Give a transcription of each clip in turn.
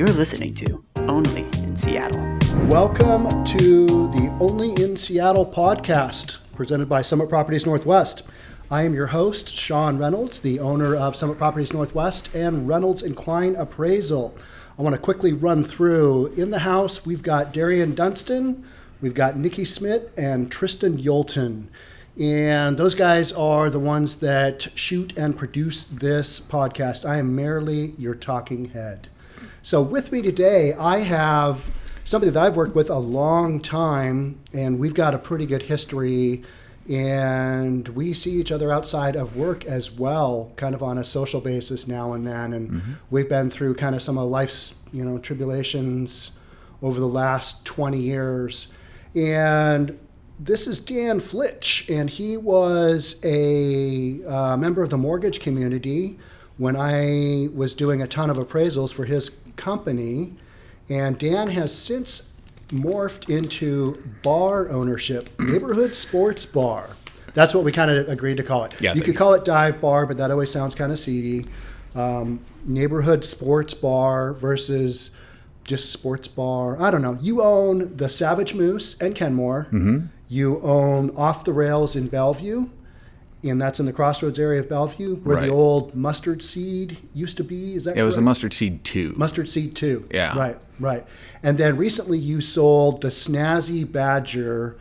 You're listening to Only in Seattle. Welcome to the Only in Seattle podcast, presented by Summit Properties Northwest. I am your host, Sean Reynolds, the owner of Summit Properties Northwest and Reynolds and Klein Appraisal. I want to quickly run through. In the house, we've got Darian Dunstan, we've got Nikki Smith, and Tristan Yolton. And those guys are the ones that shoot and produce this podcast. I am merely your talking head. So with me today, I have somebody that I've worked with a long time, and we've got a pretty good history, and we see each other outside of work as well, kind of on a social basis now and then. And we've been through kind of some of life's, tribulations over the last 20 years. And this is Dan Flitch, and he was a member of the mortgage community when I was doing a ton of appraisals for his company. And Dan has since morphed into bar ownership, neighborhood sports bar. That's what we kind of agreed to call it. Yeah, you could call it dive bar, but that always sounds kind of seedy. Neighborhood sports bar versus just sports bar. I don't know. You own the Savage Moose and Kenmore. Mm-hmm. You own Off the Rails in Bellevue, and that's in the Crossroads area of Bellevue, where the old Mustard Seed used to be. Is that correct? It was the Mustard Seed 2. Mustard Seed 2. Yeah. Right. And then recently you sold the Snazzy Badger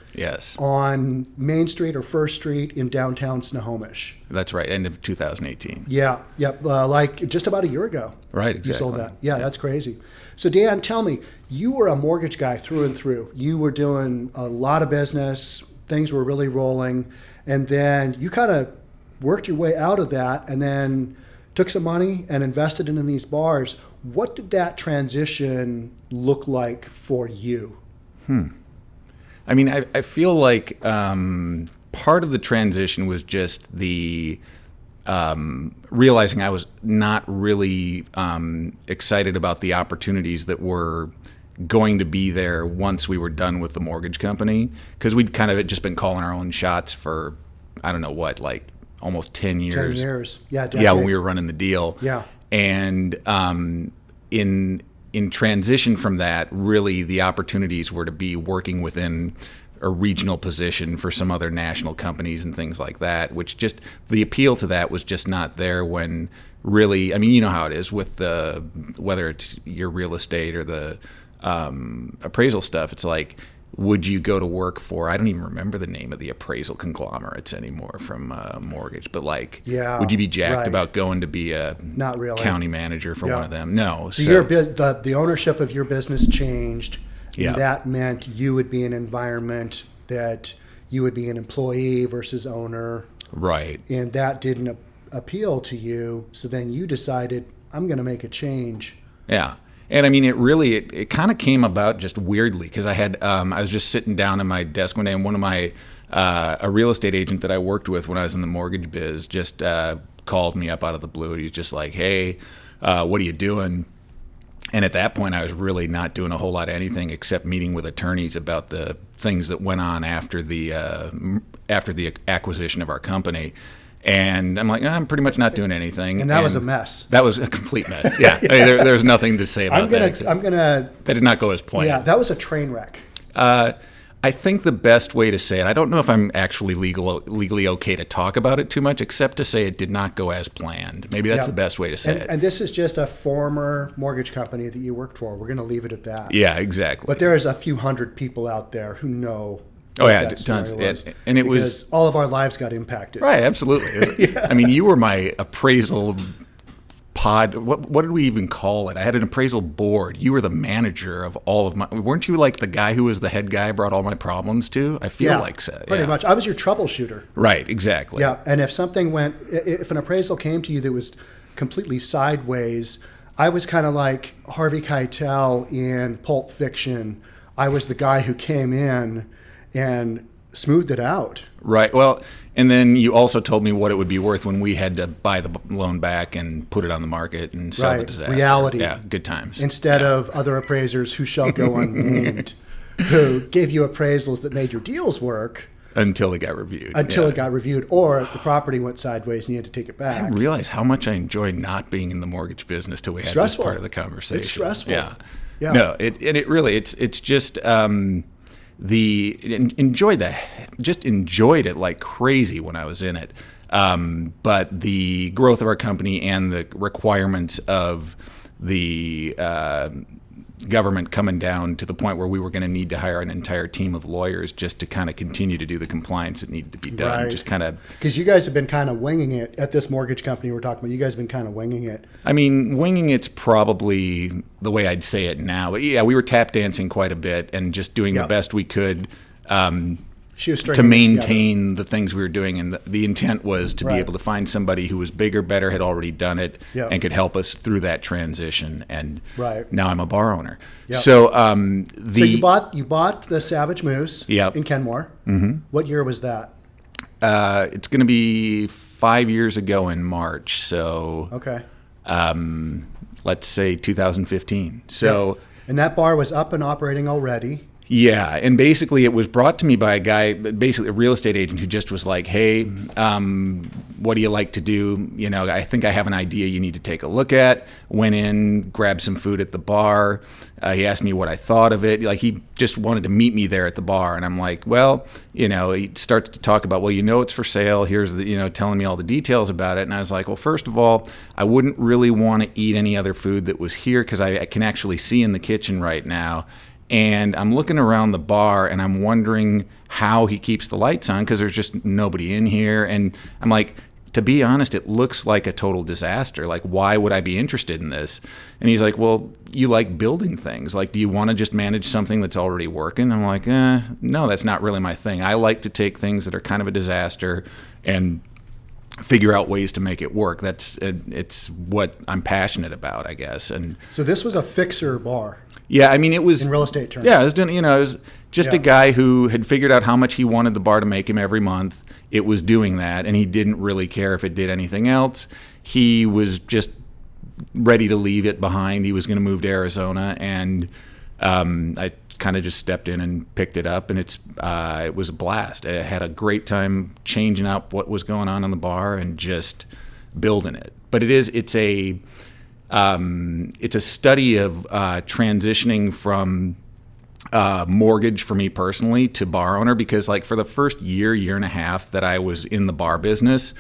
on Main Street or First Street in downtown Snohomish. That's right, end of 2018. Yeah, like just about a year ago. Right, exactly. You sold that. Yeah, that's crazy. So Dan, tell me, you were a mortgage guy through and through. You were doing a lot of business. Things were really rolling. And then you kind of worked your way out of that and then took some money and invested in these bars. What did that transition look like for you? I mean, I feel like part of the transition was just the realizing I was not really excited about the opportunities that were going to be there once we were done with the mortgage company, because we'd kind of just been calling our own shots for, I don't know what, like almost 10 years. 10 years. Yeah, definitely. Yeah, when we were running the deal. Yeah. And in transition from that, really the opportunities were to be working within a regional position for some other national companies and things like that, which just the appeal to that was just not there when really, I mean, you know how it is with the, whether it's your real estate or the appraisal stuff. It's like, would you go to work for, I don't even remember the name of the appraisal conglomerates anymore from mortgage, but like, would you be jacked about going to be a not really county manager for one of them? No. So the ownership of your business changed. And that meant you would be in an environment that you would be an employee versus owner. Right. And that didn't appeal to you. So then you decided, I'm going to make a change. Yeah. And I mean, it kind of came about just weirdly, because I was just sitting down at my desk one day, and one of my, a real estate agent that I worked with when I was in the mortgage biz just called me up out of the blue. He's just like, hey, what are you doing? And at that point, I was really not doing a whole lot of anything except meeting with attorneys about the things that went on after the acquisition of our company. And I'm like, I'm pretty much not doing anything. And that was a mess. That was a complete mess. Yeah, I mean, there's nothing to say about that. That did not go as planned. Yeah, that was a train wreck. I think the best way to say it, I don't know if I'm actually legally okay to talk about it too much, except to say it did not go as planned. Maybe that's the best way to say it. And this is just a former mortgage company that you worked for. We're going to leave it at that. Yeah, exactly. But there's a few hundred people out there who know. Oh yeah, tons. And it was all of our lives got impacted. Right, absolutely. I mean, you were my appraisal pod. What did we even call it? I had an appraisal board. You were the manager of all of my. Weren't you like the guy who was the head guy I brought all my problems to? I feel like so. Pretty much. I was your troubleshooter. Right, exactly. Yeah, and if an appraisal came to you that was completely sideways, I was kind of like Harvey Keitel in Pulp Fiction. I was the guy who came in and smoothed it out. Right. Well, and then you also told me what it would be worth when we had to buy the loan back and put it on the market and sell the disaster. Reality. Yeah, good times. Instead of other appraisers who shall go unnamed, who gave you appraisals that made your deals work, Until it got reviewed. Until Yeah. it got reviewed, or the property went sideways and you had to take it I back. didn't realize how much I enjoy not being in the mortgage business till we had Stressful. this part of the conversation. It's stressful. Yeah. Yeah. No, it's just enjoyed it like crazy when I was in it. But the growth of our company and the requirements of the government coming down to the point where we were going to need to hire an entire team of lawyers just to kind of continue to do the compliance that needed to be done. Right. Just kind of, Because you guys have been kind of winging it at this mortgage company we're talking about. You guys have been kind of winging it. I mean, winging it's probably the way I'd say it now. But yeah, we were tap dancing quite a bit and just doing Yeah. the best we could Shoestring to it maintain the things we were doing. And the intent was to Right. be able to find somebody who was bigger, better, had already done it, Yeah. and could help us through that transition. And Right. now I'm a bar owner. Yeah. So together. So you bought the Savage Moose Yep. in Kenmore. Mm-hmm. What year was that? it's going to be 5 years ago in March. So Okay. let's say 2015. So. And that bar was up and operating already. Yeah, and basically it was brought to me by a guy, basically a real estate agent, who just was like, "Hey, what do you like to do? You know, I think I have an idea you need to take a look at." Went in, grabbed some food at the bar. He asked me what I thought of it. Like, he just wanted to meet me there at the bar, and I'm like, "Well, you know," he starts to talk about, "Well, you know, it's for sale. Here's the, you know," telling me all the details about it. And I was like, "Well, first of all, I wouldn't really want to eat any other food that was here because I can actually see in the kitchen right now." And I'm looking around the bar and I'm wondering how he keeps the lights on because there's just nobody in here. And I'm like, to be honest, it looks like a total disaster. Like, why would I be interested in this? And he's like, "Well, you like building things. Like, do you want to just manage something that's already working?" I'm like, no, that's not really my thing. I like to take things that are kind of a disaster and figure out ways to make it work. It's what I'm passionate about, I guess. And So this was a fixer bar yeah, I mean, it was in real estate terms. yeah, it was doing, you know, it was just Yeah. a guy who had figured out how much he wanted the bar to make him every month. It was doing that, and he didn't really care if it did anything else. He was just ready to leave it behind. He was going to move to Arizona, and I kind of just stepped in and picked it up, and it was a blast. I had a great time changing up what was going on in the bar and just building it. But it's a study of transitioning from mortgage for me personally to bar owner, because like for the first year and a half that I was in the bar business,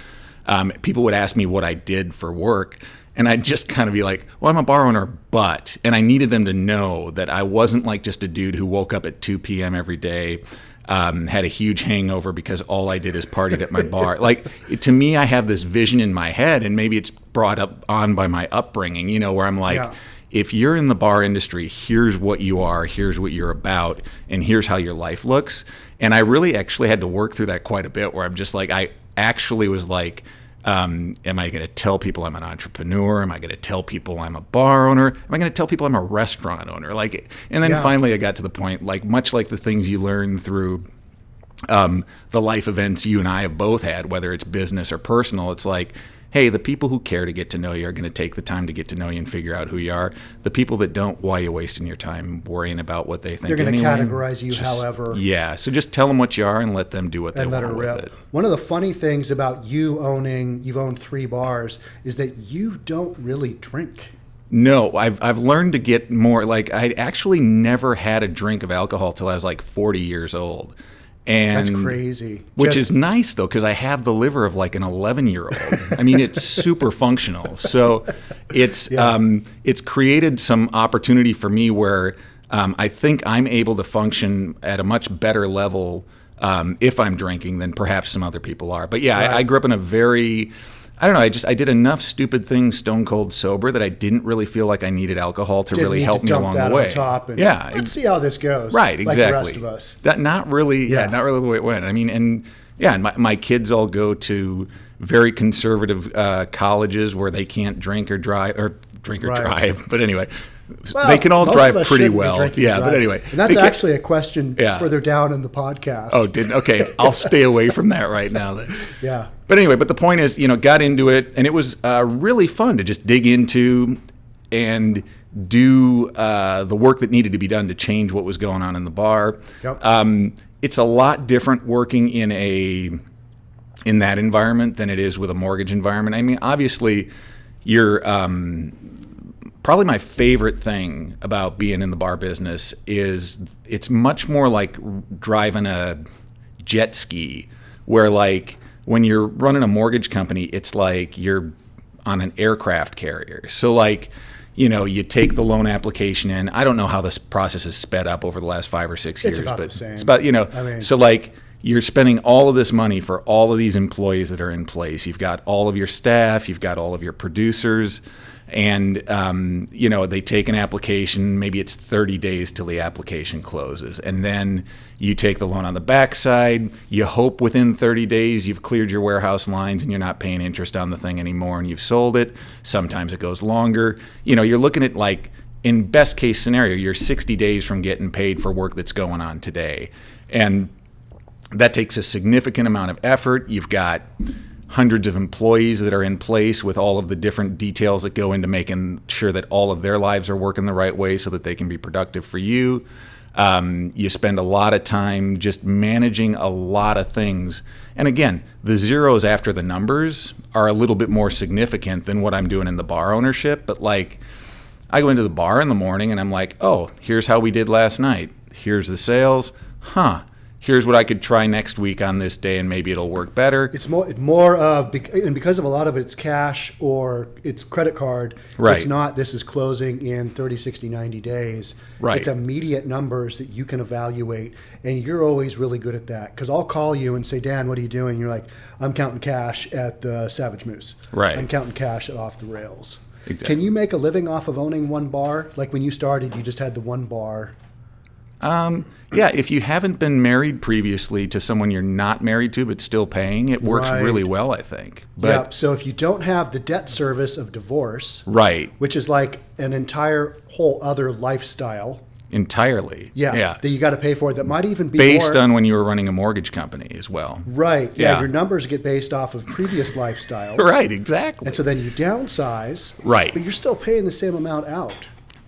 people would ask me what I did for work. And I'd just kind of be like, "Well, I'm a bar owner, but," and I needed them to know that I wasn't like just a dude who woke up at 2 p.m. every day, had a huge hangover because all I did is partied at my bar. Like, to me, I have this vision in my head, and maybe it's brought up on by my upbringing, you know, where I'm like, Yeah. if you're in the bar industry, here's what you are, here's what you're about, and here's how your life looks. And I really actually had to work through that quite a bit, where I'm just like, I actually was like, am I going to tell people I'm an entrepreneur? Am I going to tell people I'm a bar owner? Am I going to tell people I'm a restaurant owner? Like, and then Yeah. finally I got to the point, like much like the things you learn through the life events you and I have both had, whether it's business or personal, it's like, hey, the people who care to get to know you are going to take the time to get to know you and figure out who you are. The people that don't, why are you wasting your time worrying about what they think? They're going to anyway? categorize you however. Yeah, so just tell them what you are and let them do what they And let want her with rip. it. One of the funny things about you've owned 3 bars, is that you don't really drink. No, I've learned to get more. Like, I actually never had a drink of alcohol till I was like 40 years old. And That's crazy. Which Just- is nice, though, because I have the liver of like an 11-year-old. I mean, it's super functional. So it's created some opportunity for me where I think I'm able to function at a much better level if I'm drinking than perhaps some other people are. But yeah, Right. I grew up in a very... I don't know. I did enough stupid things stone cold sober that I didn't really feel like I needed alcohol to Didn't really need help to me dump along that the way. on top and Yeah, let's see how this goes. right, exactly. Like the rest of us. That not really the way it went. I mean, and my kids all go to very conservative colleges where they can't drink or drive Right. drive. But anyway, Well, they can all most drive of us pretty shouldn't be well. drinking Yeah, and but driving. anyway, And that's they can- actually a question Yeah. further down in the podcast. Oh, okay. I'll stay away from that right now then. Yeah. But anyway, the point is, got into it, and it was really fun to just dig into and do the work that needed to be done to change what was going on in the bar. Yep. it's a lot different working in that environment than it is with a mortgage environment. I mean, obviously, you're probably my favorite thing about being in the bar business is it's much more like driving a jet ski, where like when you're running a mortgage company, it's like you're on an aircraft carrier. So like, you take the loan application in. I don't know how this process has sped up over the last 5 or 6 years, It's about but the same. it's about, I mean, so like you're spending all of this money for all of these employees that are in place. You've got all of your staff, you've got all of your producers, and they take an application. Maybe it's 30 days till the application closes, and then you take the loan on the backside. You hope within 30 days you've cleared your warehouse lines and you're not paying interest on the thing anymore, and you've sold it. Sometimes it goes longer. You're looking at, like, in best case scenario, you're 60 days from getting paid for work that's going on today, and that takes a significant amount of effort. You've got hundreds of employees that are in place with all of the different details that go into making sure that all of their lives are working the right way so that they can be productive for you. You spend a lot of time just managing a lot of things. And again, the zeros after the numbers are a little bit more significant than what I'm doing in the bar ownership. But like, I go into the bar in the morning and I'm like, oh, here's how we did last night. Here's the sales. Here's what I could try next week on this day, and maybe it'll work better. It's more of, and because of a lot of it's cash or it's credit card, Right. It's not, this is closing in 30, 60, 90 days. Right. It's immediate numbers that you can evaluate, and you're always really good at that. Because I'll call you and say, Dan, what are you doing? And you're like, I'm counting cash at the Savage Moose. Right. I'm counting cash at Off the Rails. Exactly. Can you make a living off of owning one bar? Like when you started, you just had the one bar. Yeah, if you haven't been married previously to someone you're not married to but still paying, it works Right. really well, I think. Yep. So if you don't have the debt service of divorce, Right, which is like an entire whole other lifestyle, entirely. that you got to pay for, that might even be Based more, on when you were running a mortgage company as well. right. Yeah. Your numbers get based off of previous lifestyles. Right, exactly. And so then you downsize. Right. But you're still paying the same amount out.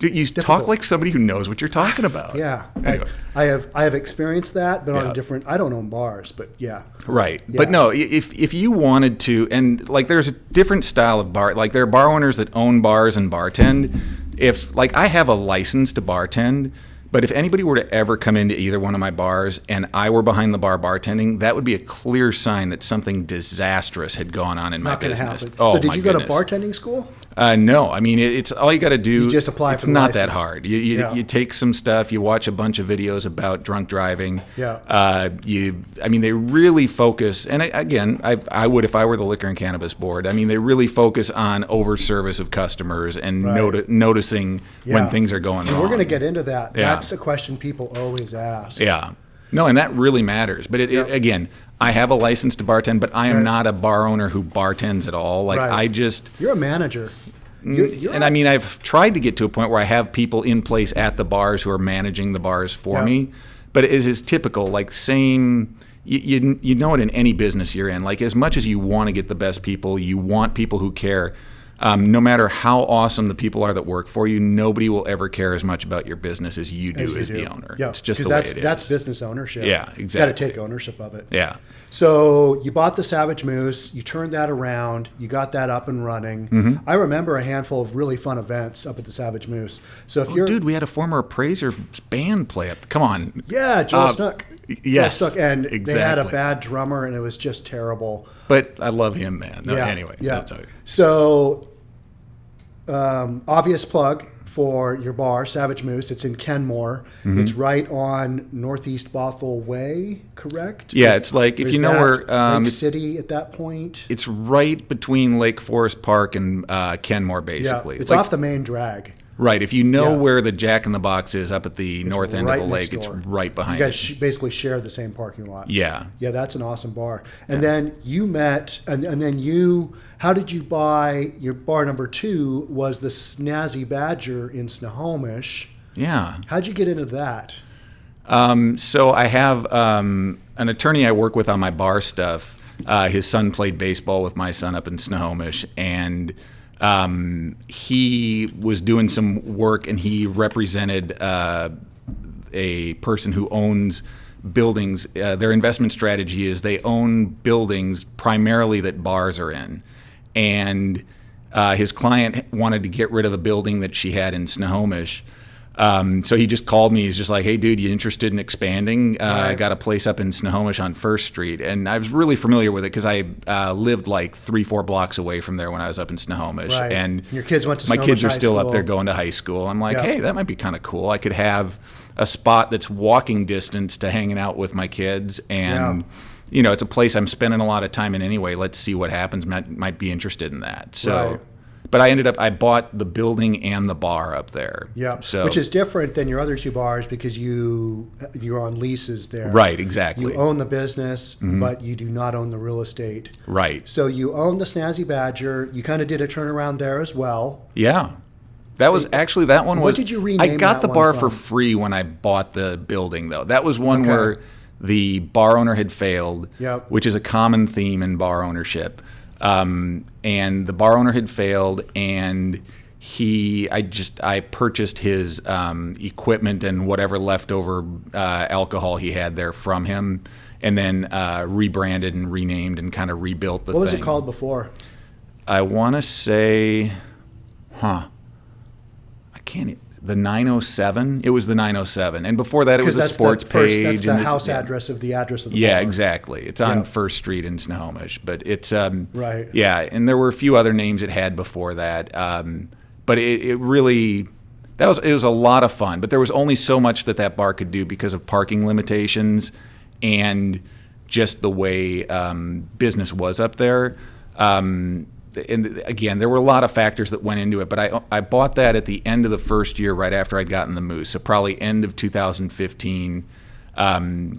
Dude, you talk like somebody who knows what you're talking about. Yeah. Anyway. I have experienced that, but on Yeah. a different, I don't own bars, but yeah. Right. Yeah. But no, if you wanted to, and like there's a different style of bar, like there are bar owners that own bars and bartend. If, like, I have a license to bartend, but if anybody were to ever come into either one of my bars and I were behind the bar bartending, that would be a clear sign that something disastrous had gone on in my Not going to business. happen. Oh, So did my you go to goodness. bartending school? No, I mean it's all you got to do. You just apply It's for the not that license. hard. Yeah. You take some stuff. You watch a bunch of videos about drunk driving. Yeah. I mean, they really focus. And again, I would if I were the Liquor and Cannabis Board. I mean, they really focus on over service of customers and Right. noticing when Yeah. things are going And wrong. we're going to get into that. Yeah. That's a question people always ask. Yeah. No, and that really matters. But again, I have a license to bartend, but I am Right. not a bar owner who bartends at all. Like Right. I just. You're a manager. You're And I mean, I've tried to get to a point where I have people in place at the bars who are managing the bars for Yeah. me, but it is typical. Like you know it in any business you're in. Like as much as you want to get the best people, you want people who care. No matter how awesome the people are that work for you, nobody will ever care as much about your business as you do as the owner. Yeah, It's just 'cause the way it is. that's business ownership. Yeah, Got to exactly. take ownership of it. Yeah. So you bought the Savage Moose, you turned that around, you got that up and running. Mm-hmm. I remember a handful of really fun events up at the Savage Moose. So if Oh, you're, dude, we had a former appraiser band play up. Come on. yeah, Joe Snook. yes, Joe Snook, and they had a exactly. bad drummer, and it was just terrible. But I love him, man. No, yeah. Anyway. yeah. no, So, obvious plug for your bar, Savage Moose. It's in Kenmore. Mm-hmm. It's right on Northeast Bothell Way, correct? Yeah, it's like if Or you is know that where Lake City at that point. it's right between Lake Forest Park and Kenmore, basically. Yeah, it's Like, off the main drag. right. If you know Yeah. where the Jack in the Box is up at the north end right of the next lake, it's door. right behind You it. guys basically share the same parking lot. Yeah. Yeah, that's an awesome bar. And then you met, and then you, how did you buy, your bar number 2 was the Snazzy Badger in Snohomish. Yeah. How'd you get into that? So I have an attorney I work with on my bar stuff. His son played baseball with my son up in Snohomish, and he was doing some work, and he represented a person who owns buildings. Their investment strategy is they own buildings primarily that bars are in. And his client wanted to get rid of a building that she had in Snohomish. So he just called me. He's just like, "Hey, dude, you interested in expanding? I got a place up in Snohomish on First Street." And I was really familiar with it because I lived like 3-4 blocks away from there when I was up in Snohomish. Right. And your kids went to my Snohomish kids are High still School. up there going to high school. I'm like, Yeah. hey, that might be kind of cool. I could have a spot that's walking distance to hanging out with my kids. And, it's a place I'm spending a lot of time in anyway. Let's see what happens. Might be interested in that. So. Right. But I bought the building and the bar up there. Yeah, So, which is different than your other 2 bars because you're on leases there. right, exactly. You own the business, but you do not own the real estate. Right. So you own the Snazzy Badger. You kind of did a turnaround there as well. Yeah. That was actually, that one was. What did you rename I got that the bar one for from? free when I bought the building, though. That was one Okay. where the bar owner had failed, Yep. which is a common theme in bar ownership. And the bar owner had failed, and I purchased his equipment and whatever leftover alcohol he had there from him, and then rebranded and renamed and kind of rebuilt the thing. What was it called before? I want to say, I can't. The 907. It was the 907, and before that, it was a sports page. That's the and house yeah. address of the bar. Yeah, exactly. It's on Yeah. First Street in Snohomish, but it's Right. Yeah, and there were a few other names it had before that, but it really it was a lot of fun. But there was only so much that bar could do because of parking limitations and just the way business was up there. And again, there were a lot of factors that went into it, but I bought that at the end of the first year, right after I'd gotten the Moose, so probably end of 2015.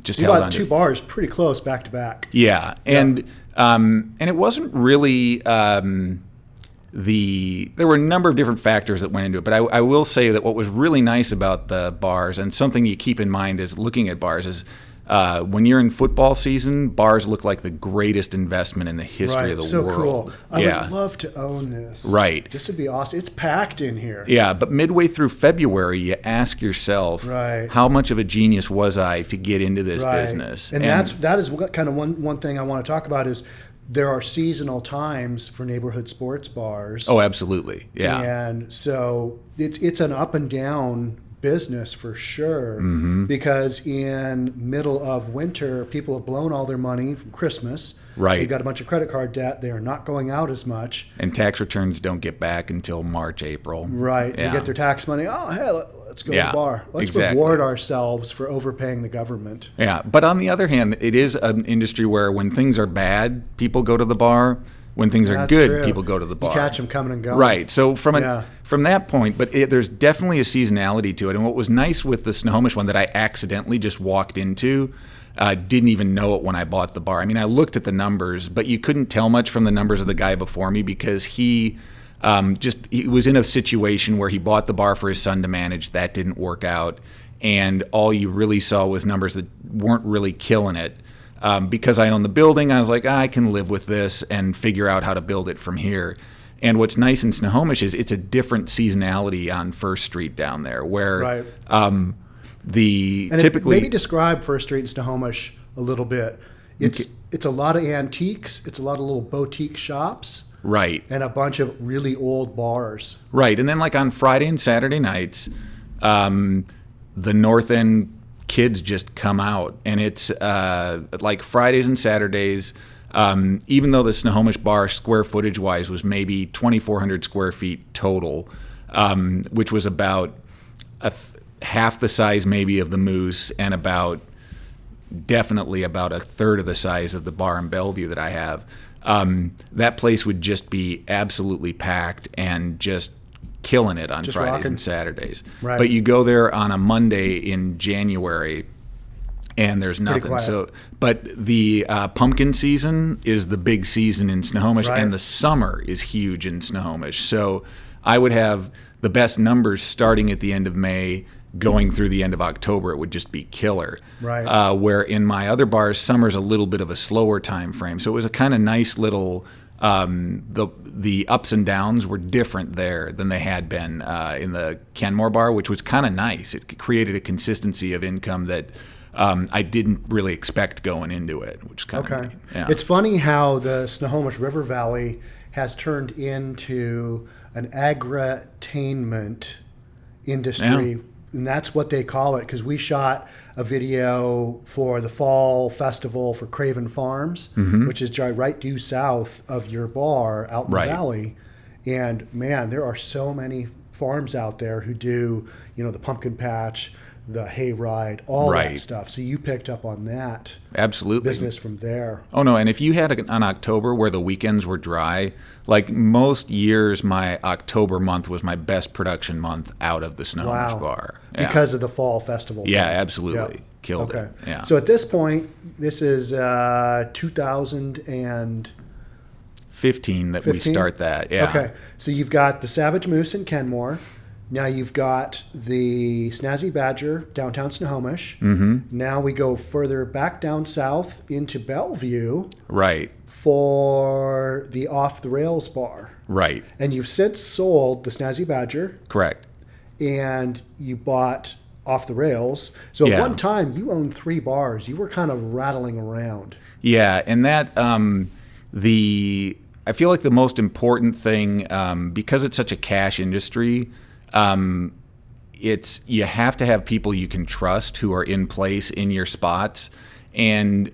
Just You held bought on 2 to, bars pretty close back to back. yeah, and it wasn't really there were a number of different factors that went into it, but I will say that what was really nice about the bars, and something you keep in mind as looking at bars, is when you're in football season, bars look like the greatest investment in the history of the so world. Cool. I Yeah. would love to own this. Right. This would be awesome. It's packed in here. Yeah, but midway through February, you ask yourself, Right. how much of a genius was I to get into this Right. business? And that is what kind of one thing I want to talk about is there are seasonal times for neighborhood sports bars. oh, absolutely, yeah, And so it's an up and down business for sure, Mm-hmm. because in middle of winter, people have blown all their money from Christmas. Right. They've got a bunch of credit card debt. They are not going out as much. and tax returns don't get back until March, April. Right. Yeah. They get their tax money. Oh, hey, let's go to Yeah, the bar. Let's exactly. reward ourselves for overpaying the government. Yeah, but on the other hand, it is an industry where when things are bad, people go to the bar. When things are That's good, true. people go to the bar. You catch them coming and going. Right. So from Yeah. from that point, but there's definitely a seasonality to it. And what was nice with the Snohomish one that I accidentally just walked into, didn't even know it when I bought the bar. I mean, I looked at the numbers, but you couldn't tell much from the numbers of the guy before me because he was in a situation where he bought the bar for his son to manage. That didn't work out. And all you really saw was numbers that weren't really killing it. Because I own the building, I was like, I can live with this and figure out how to build it from here. And what's nice in Snohomish is it's a different seasonality on First Street down there, where Right. um, typically maybe describe First Street in Snohomish a little bit. It's a lot of antiques. It's a lot of little boutique shops. right, And a bunch of really old bars. right, and then like on Friday and Saturday nights, the North End kids just come out, and it's like Fridays and Saturdays. Even though the Snohomish bar square footage wise was maybe 2,400 square feet total, which was about half the size maybe of the Moose and definitely about a third of the size of the bar in Bellevue that I have. That place would just be absolutely packed and just killing it on Just Fridays rocking. and Saturdays. Right. But you go there on a Monday in January and there's nothing. quiet. So, but the pumpkin season is the big season in Snohomish, Right. and the summer is huge in Snohomish. So I would have the best numbers starting at the end of May, going through the end of October. It would just be killer. Right. Where in my other bars, summer's a little bit of a slower time frame. So it was a kind of nice little. The ups and downs were different there than they had been in the Kenmore bar, which was kind of nice. It created a consistency of income that I didn't really expect going into it, which is kind of neat. Yeah. It's funny how the Snohomish River Valley has turned into an agri-tainment industry, and that's what they call it, because we shot a video for the fall festival for Craven Farms, which is right due south of your bar out in the valley. And man, there are so many farms out there who do, the pumpkin patch, the hayride, all that stuff. So you picked up on that business from there. Oh no, and if you had an October where the weekends were dry, like most years, my October month was my best production month out of the Snohomish bar. Yeah. Because of the fall festival. Yeah, absolutely. Yep. Killed it. Yeah. So at this point, this is 2015 that we start that. Yeah. Okay. So you've got the Savage Moose in Kenmore. Now you've got the Snazzy Badger, downtown Snohomish. Now we go further back down south into Bellevue. Right. For the Off the Rails bar. Right. And you've since sold the Snazzy Badger. Correct. And you bought Off the Rails. So at one time you owned 3 bars. You were kind of rattling around. Yeah, and that I feel like the most important thing, because it's such a cash industry, you have to have people you can trust who are in place in your spots. And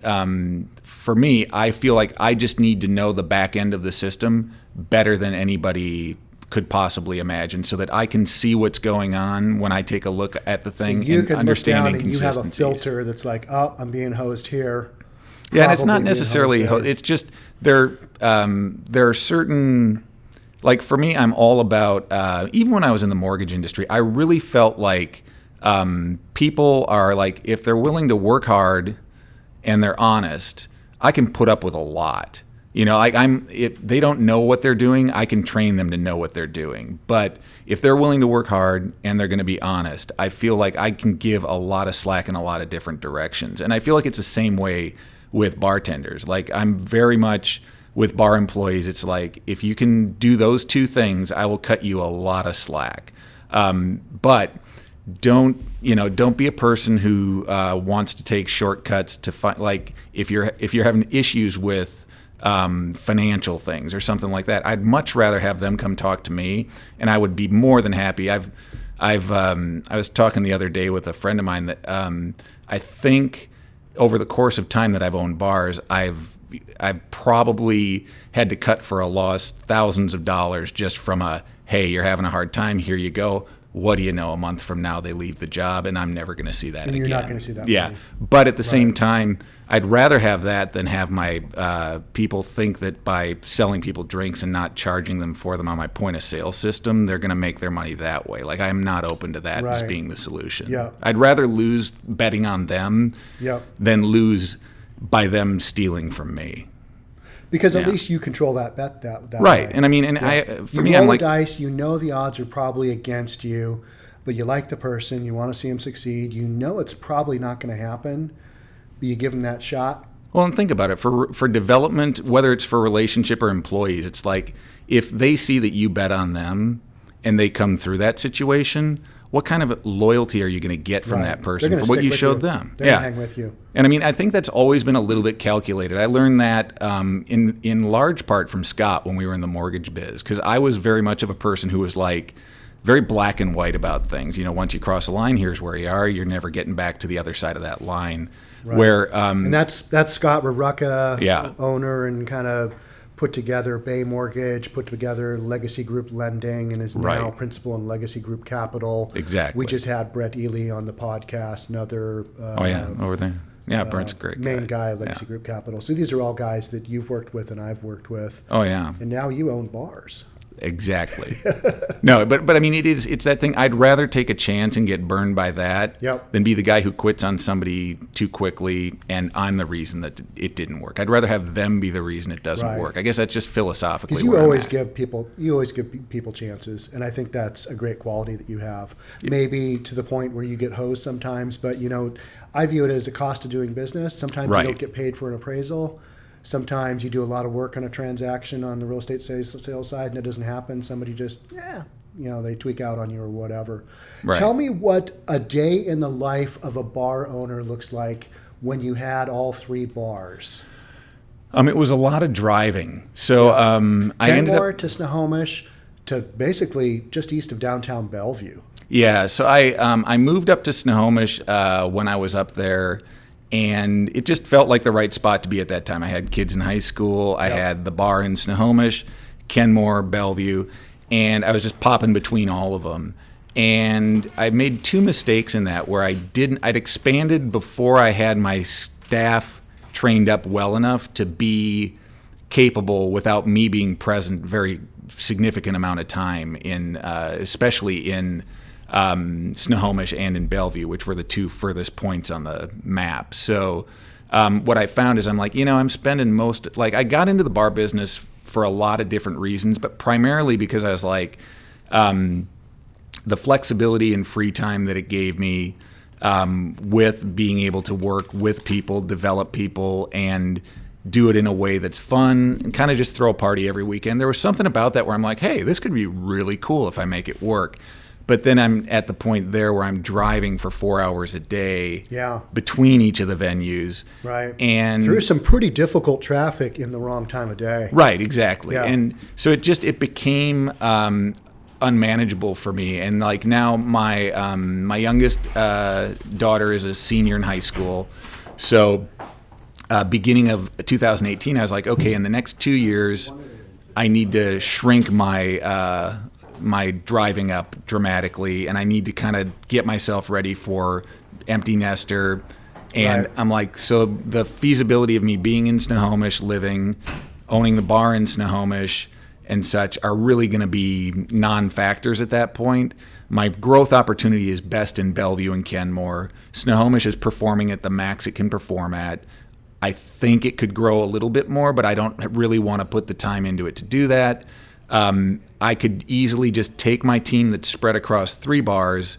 for me, I feel like I just need to know the back end of the system better than anybody could possibly imagine, so that I can see what's going on when I take a look at the thing, so you and can understanding look down and you have a consistencies. filter that's like, oh, I'm being hosed here. Yeah, and it's not necessarily. It's just there are certain. Like for me, I'm all about. Even when I was in the mortgage industry, I really felt like people are like, if they're willing to work hard and they're honest, I can put up with a lot. If they don't know what they're doing, I can train them to know what they're doing. But if they're willing to work hard and they're going to be honest, I feel like I can give a lot of slack in a lot of different directions. And I feel like it's the same way with bartenders. Like I'm very much with bar employees. It's like, if you can do those 2 things, I will cut you a lot of slack. But don't be a person who wants to take shortcuts to find, like if you're having issues with financial things or something like that, I'd much rather have them come talk to me, and I would be more than happy. I was talking the other day with a friend of mine that I think over the course of time that I've owned bars, I've probably had to cut for a loss thousands of dollars just from hey, you're having a hard time, here you go. What do you know? A month from now, they leave the job, and I'm never going to see that again. And you're not going to see that. Yeah, money. But at the same time, I'd rather have that than have my people think that by selling people drinks and not charging them for them on my point of sale system, they're going to make their money that way. Like, I'm not open to that as being the solution. Yeah. I'd rather lose betting on them than lose by them stealing from me. Because at least you control that bet that right. way. And I mean, for me, I'm like, you roll the dice, you know the odds are probably against you, but you like the person, you want to see them succeed, you know it's probably not going to happen, but you give them that shot. Well, and think about it. For development, whether it's for relationship or employees, it's like if they see that you bet on them and they come through that situation, what kind of loyalty are you going to get from that person for what you showed them? They're going to hang with you. And I mean, I think that's always been a little bit calculated. I learned that in large part from Scott when we were in the mortgage biz, because I was very much of a person who was like very black and white about things. Once you cross a line, here's where you are. You're never getting back to the other side of that line. Right. Where and that's Scott Rarucka, owner and kind of put together Bay Mortgage, put together Legacy Group Lending, and is now principal in Legacy Group Capital. Exactly. We just had Brett Ely on the podcast, another over there. Yeah, Brent's a great main guy of Legacy Group Capital. So these are all guys that you've worked with and I've worked with. Oh, yeah. And now you own bars. Exactly. No, but I mean, it's that thing. I'd rather take a chance and get burned by that than be the guy who quits on somebody too quickly and I'm the reason that it didn't work. I'd rather have them be the reason it doesn't work. I guess that's just philosophically. Because you always give people chances, and I think that's a great quality that you have. Maybe to the point where you get hosed sometimes, but I view it as a cost of doing business. Sometimes you don't get paid for an appraisal. Sometimes you do a lot of work on a transaction on the real estate sales side and it doesn't happen. Somebody just, they tweak out on you or whatever. Right. Tell me what a day in the life of a bar owner looks like when you had all 3 bars. It was a lot of driving. So I ended Kenmore up to Snohomish to basically just east of downtown Bellevue. Yeah, so I moved up to Snohomish when I was up there, and it just felt like the right spot to be at that time. I had kids in high school. I had the bar in Snohomish, Kenmore, Bellevue, and I was just popping between all of them. And I made 2 mistakes in that where I'd expanded before I had my staff trained up well enough to be capable without me being present very significant amount of time in, especially in Snohomish and in Bellevue, which were the 2 furthest points on the map. So what I found is I'm like, I'm spending I got into the bar business for a lot of different reasons, but primarily because I was like, the flexibility and free time that it gave me with being able to work with people, develop people, and do it in a way that's fun, and kind of just throw a party every weekend. There was something about that where I'm like, hey, this could be really cool if I make it work. But then I'm at the point there where I'm driving for 4 hours a day between each of the venues. Right. And through some pretty difficult traffic in the wrong time of day. Right, exactly. Yeah. And so it became unmanageable for me. And like now my my youngest daughter is a senior in high school. So beginning of 2018, I was like, okay, in the next 2 years, I need to shrink my my driving up dramatically, and I need to kind of get myself ready for empty nester. And Right. I'm like, so the feasibility of me being in Snohomish, owning the bar in Snohomish and such are really going to be non-factors at that point. My growth opportunity is best in Bellevue and Kenmore. Snohomish is performing at the max it can perform at. I think it could grow a little bit more, but I don't really want to put the time into it to do that. I could easily just take my team that's spread across 3 bars,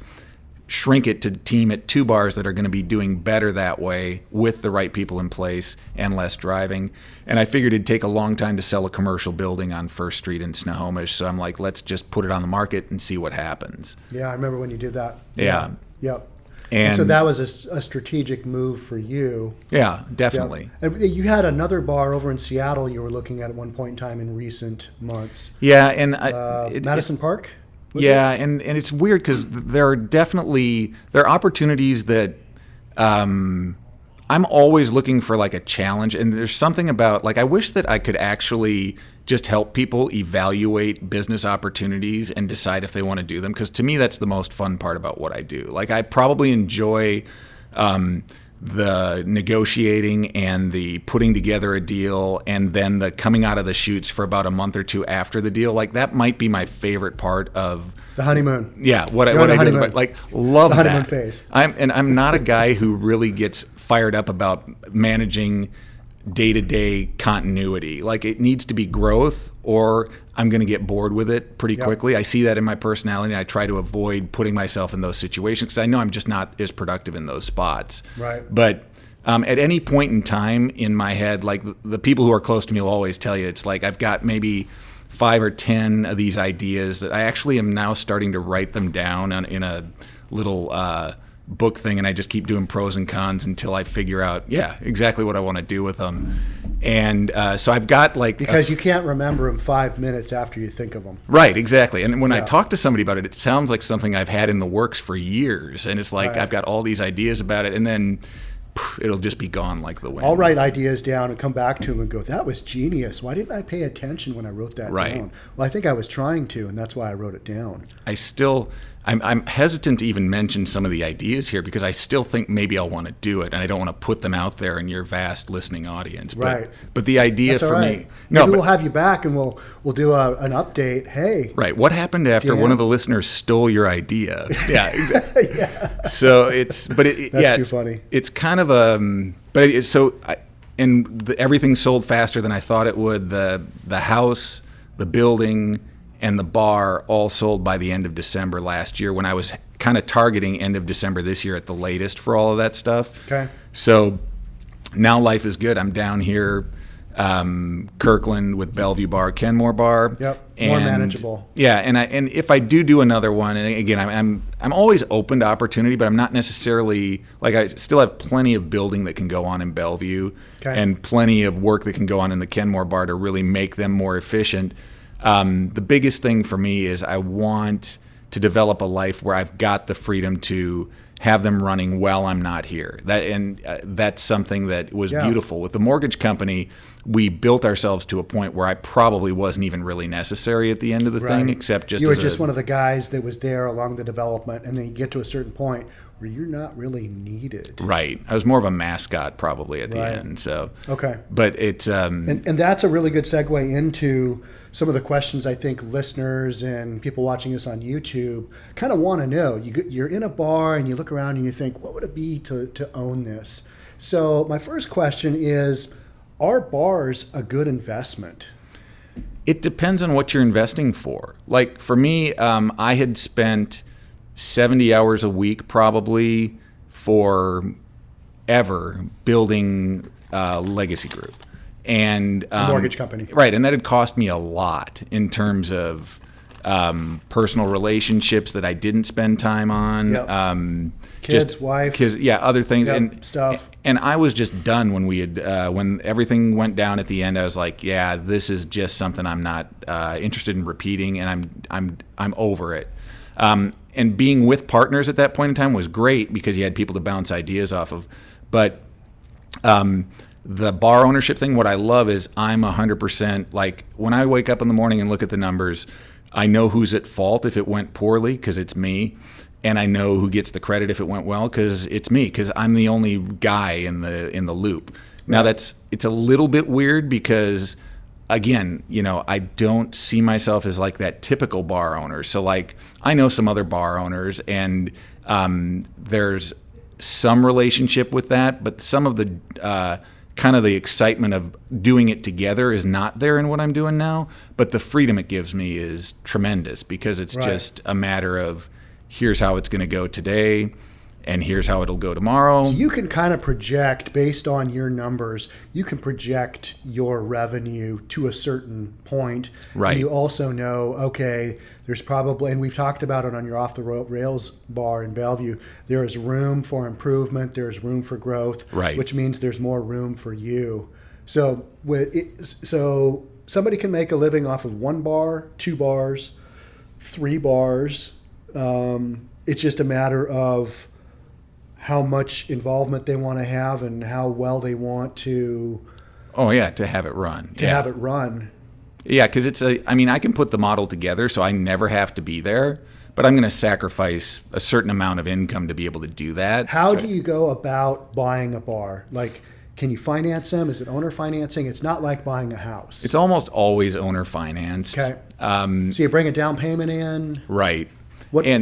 shrink it to team at 2 bars that are going to be doing better that way with the right people in place and less driving. And I figured it'd take a long time to sell a commercial building on First Street in Snohomish. So I'm like, let's just put it on the market and see what happens. Yeah, I remember when you did that. Yeah. Yep. And so that was a strategic move for you. Yeah, definitely. Yep. And you had another bar over in Seattle you were looking at one point in time in recent months. Yeah, and Madison Park? Was Yeah, it? and it's weird because there are opportunities that I'm always looking for like a challenge, and there's something about like I wish that I could actually just help people evaluate business opportunities and decide if they want to do them, because to me that's the most fun part about what I do. Like I probably enjoy the negotiating and the putting together a deal and then the coming out of the chutes for about a month or 2 after the deal. Like that might be my favorite part of the honeymoon. Yeah, what You're on I the do, honeymoon. but like love The honeymoon that. phase. I'm not a guy who really gets fired up about managing day-to-day continuity. Like it needs to be growth or I'm going to get bored with it pretty quickly. I see that in my personality, and I try to avoid putting myself in those situations because I know I'm just not as productive in those spots. Right. But at any point in time in my head, like the people who are close to me will always tell you, it's like I've got maybe 5 or 10 of these ideas that I actually am now starting to write them down in a little book thing, and I just keep doing pros and cons until I figure out, exactly what I want to do with them. And so I've got like Because you can't remember them 5 minutes after you think of them. Right, exactly. And when I talk to somebody about it, it sounds like something I've had in the works for years, and it's like I've got all these ideas about it, and then it'll just be gone like the wind. I'll write ideas down and come back to them and go, that was genius. Why didn't I pay attention when I wrote that down? Well, I think I was trying to, and that's why I wrote it down. I'm hesitant to even mention some of the ideas here because I still think maybe I'll want to do it, and I don't want to put them out there in your vast listening audience. But the idea That's for all right. me, Maybe we'll have you back and we'll do an update. Hey, right? What happened after one of the listeners stole your idea? Yeah, exactly. So it's too funny. It's kind of everything sold faster than I thought it would. The house, the building, and the bar all sold by the end of December last year, when I was kind of targeting end of December this year at the latest for all of that stuff. Okay. So now life is good. I'm down here, Kirkland with Bellevue Bar, Kenmore Bar. Yep. More manageable. Yeah, and if I do another one, and again, I'm always open to opportunity, but I'm not necessarily like I still have plenty of building that can go on in Bellevue, and plenty of work that can go on in the Kenmore bar to really make them more efficient. The biggest thing for me is I want to develop a life where I've got the freedom to have them running while I'm not here. That's something that was beautiful. With the mortgage company, we built ourselves to a point where I probably wasn't even really necessary at the end of the thing, except just you were just one of the guys that was there along the development, and then you get to a certain point where you're not really needed. Right. I was more of a mascot probably at the end. So but it's and that's a really good segue into some of the questions I think listeners and people watching us on YouTube kind of want to know. You're in a bar and you look around and you think, what would it be to own this? So my first question is, are bars a good investment? It depends on what you're investing for. Like for me, I had spent 70 hours a week probably forever building Legacy Group. And mortgage company, right? And that had cost me a lot in terms of personal relationships that I didn't spend time on. Kids, wife, other things and stuff. And I was just done when we had when everything went down at the end. I was like, yeah, this is just something I'm not interested in repeating, and I'm over it. And being with partners at that point in time was great because you had people to bounce ideas off of, but. The bar ownership thing, what I love is I'm 100% like when I wake up in the morning and look at the numbers, I know who's at fault if it went poorly because it's me, and I know who gets the credit if it went well because it's me because I'm the only guy in the loop. Now it's a little bit weird because again, I don't see myself as like that typical bar owner. So like I know some other bar owners and there's some relationship with that, but some of the kind of the excitement of doing it together is not there in what I'm doing now, but the freedom it gives me is tremendous because it's just a matter of here's how it's going to go today and here's how it'll go tomorrow. So you can kind of project based on your numbers, you can project your revenue to a certain point. Right. And you also know, okay, there's probably, and we've talked about it on your Off the Rails bar in Bellevue, there is room for improvement, there's room for growth, which means there's more room for you. So so somebody can make a living off of 1 bar, 2 bars, 3 bars. It's just a matter of how much involvement they want to have and how well they want to to have it run. Have it run. Yeah, because I can put the model together so I never have to be there, but I'm going to sacrifice a certain amount of income to be able to do that. How do you go about buying a bar? Like, can you finance them? Is it owner financing? It's not like buying a house. It's almost always owner financed. Okay. So you bring a down payment in? Right.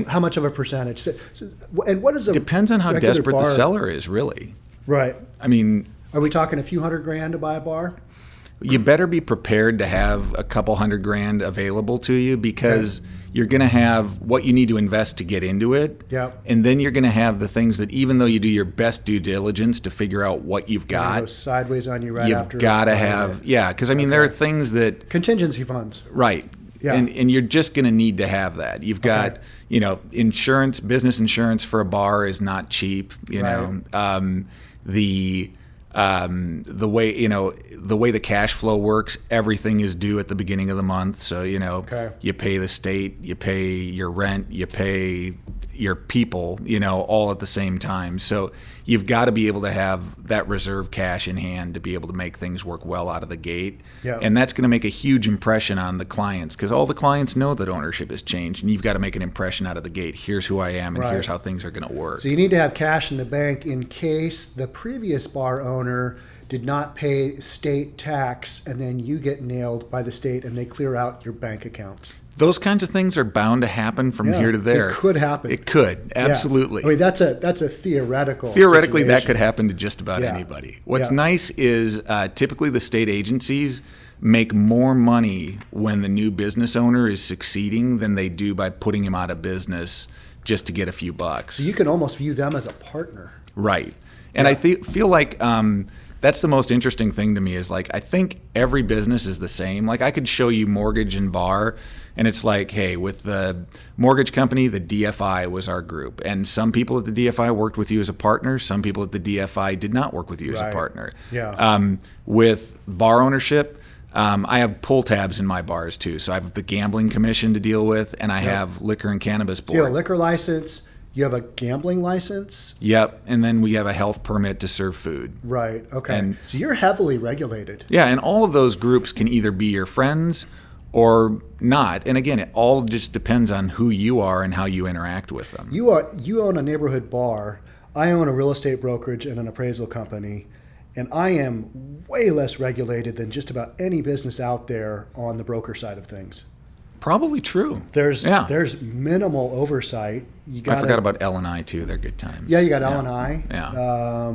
How much of a percentage? And what is a depends on how desperate bar? The seller is, really. Right. I mean, are we talking a few $100,000 to buy a bar? You better be prepared to have a couple $100,000 available to you because you're going to have what you need to invest to get into it. Yeah. And then you're going to have the things that even though you do your best due diligence to figure out what you've got, go sideways on you after. You've got to have, because there are things that contingency funds. Right. Yeah. And you're just going to need to have that. You've got, insurance, business insurance for a bar is not cheap. The way the cash flow works, everything is due at the beginning of the month. So, you pay the state, you pay your rent, you pay your people, all at the same time. So you've got to be able to have that reserve cash in hand to be able to make things work well out of the gate. Yeah. And that's going to make a huge impression on the clients because all the clients know that ownership has changed and you've got to make an impression out of the gate. Here's who I am and here's how things are going to work. So you need to have cash in the bank in case the previous bar owner did not pay state tax and then you get nailed by the state and they clear out your bank accounts. Those kinds of things are bound to happen from here to there. It could happen. It could, absolutely. I mean, that's a theoretical Theoretically, situation. that could happen to just about anybody. What's nice is typically the state agencies make more money when the new business owner is succeeding than they do by putting him out of business just to get a few bucks. So you can almost view them as a partner. Right. And I feel like that's the most interesting thing to me is like, I think every business is the same. Like I could show you mortgage and bar, and it's like, hey, with the mortgage company, the DFI was our group. And some people at the DFI worked with you as a partner. Some people at the DFI did not work with you as a partner. Yeah. With bar ownership, I have pull tabs in my bars too. So I have the gambling commission to deal with, and I have liquor and cannabis board. You have a liquor license. You have a gambling license. Yep. And then we have a health permit to serve food. Right. Okay. And so you're heavily regulated. yeah, and all of those groups can either be your friends or not. And again, it all just depends on who you are and how you interact with them. You own a neighborhood bar. I own a real estate brokerage and an appraisal company, and I am way less regulated than just about any business out there on the broker side of things. Probably true. There's minimal oversight. I forgot about L&I too. They're good times. Yeah, you got L&I. Yeah.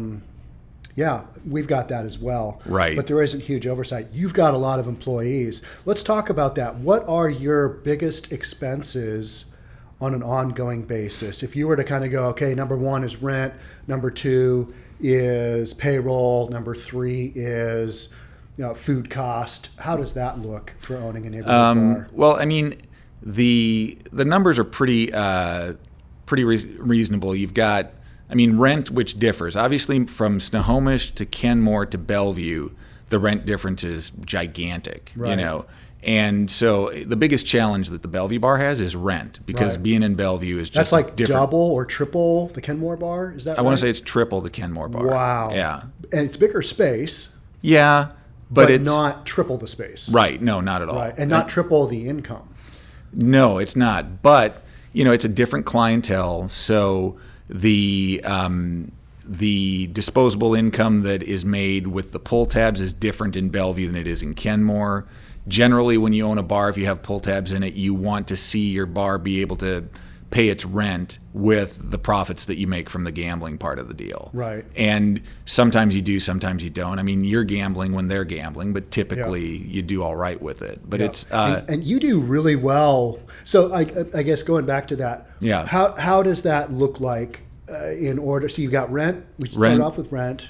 Yeah, we've got that as well. Right. But there isn't huge oversight. You've got a lot of employees. Let's talk about that. What are your biggest expenses on an ongoing basis? If you were to kind of go, okay, number one is rent, number two is payroll, number three is food cost. How does that look for owning a neighborhood bar? Well, I mean, the numbers are pretty reasonable. You've got, I mean, rent, which differs. Obviously, from Snohomish to Kenmore to Bellevue, the rent difference is gigantic, Right. And so the biggest challenge that the Bellevue bar has is rent, because Right. being in Bellevue is just That's like different. double or triple the Kenmore bar? Is that I want right? to say it's triple the Kenmore bar. Wow. Yeah. And it's bigger space, Yeah, but it's not triple the space. right. No, not at all. Right. And not triple the income. No, it's not. But it's a different clientele. So the disposable income that is made with the pull tabs is different in Bellevue than it is in Kenmore. Generally, when you own a bar, if you have pull tabs in it, you want to see your bar be able to pay its rent with the profits that you make from the gambling part of the deal. Right. And sometimes you do, sometimes you don't. I mean, you're gambling when they're gambling, but typically you do all right with it. But Yeah. it's and you do really well. So I guess going back to that, Yeah. How does that look like in order? So you've got rent. We start off with rent.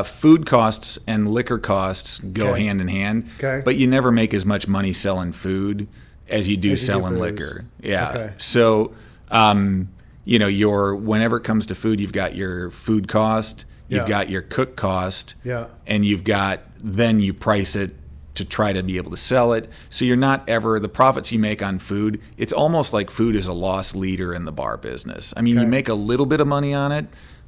food costs and liquor costs go Okay. hand in hand, Okay. but you never make as much money selling food as you do As you do selling booze. liquor. Yeah. Okay. So, whenever it comes to food, you've got your food cost, you've Yeah. got your cook cost, Yeah. and then you price it to try to be able to sell it. So you're not ever, the profits you make on food, it's almost like food is a loss leader in the bar business. I mean, Okay. you make a little bit of money on it,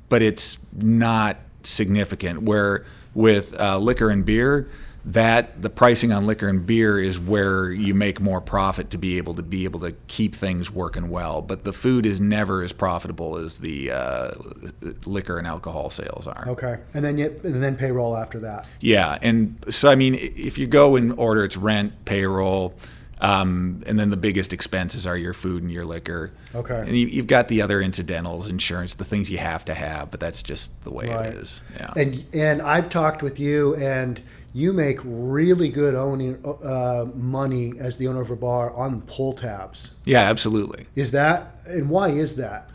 but it's not significant. Where with liquor and beer, that the pricing on liquor and beer is where you make more profit to be able to keep things working well. But the food is never as profitable as the liquor and alcohol sales are. Okay. And then payroll after that. Yeah, and so I mean, if you go in order, it's rent, payroll, and then the biggest expenses are your food and your liquor. Okay. And you've got the other incidentals, insurance, the things you have to have, but that's just the way Right. it is. Yeah. And I've talked with you, and you make really good owning money as the owner of a bar on pull tabs. Yeah, absolutely. Is that, and why is that?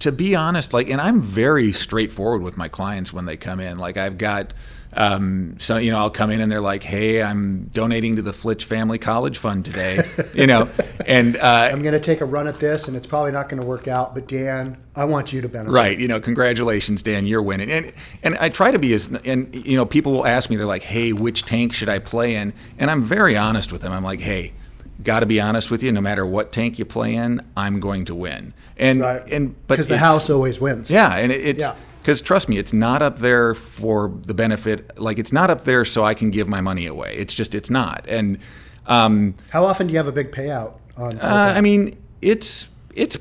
To be honest, and I'm very straightforward with my clients when they come in. Like I've got, I'll come in and they're like, "Hey, I'm donating to the Flitch Family College Fund today," and I'm going to take a run at this, and it's probably not going to work out, but Dan, I want you to benefit. right, congratulations, Dan, you're winning. And I try to be people will ask me, they're like, "Hey, which tank should I play in?" And I'm very honest with them. I'm like, "Hey, got to be honest with you. No matter what tank you play in, I'm going to win." But because the house always wins. Yeah, and it's Yeah. because trust me, it's not up there for the benefit. Like it's not up there so I can give my money away. It's not. And How often do you have a big payout on? I mean, it's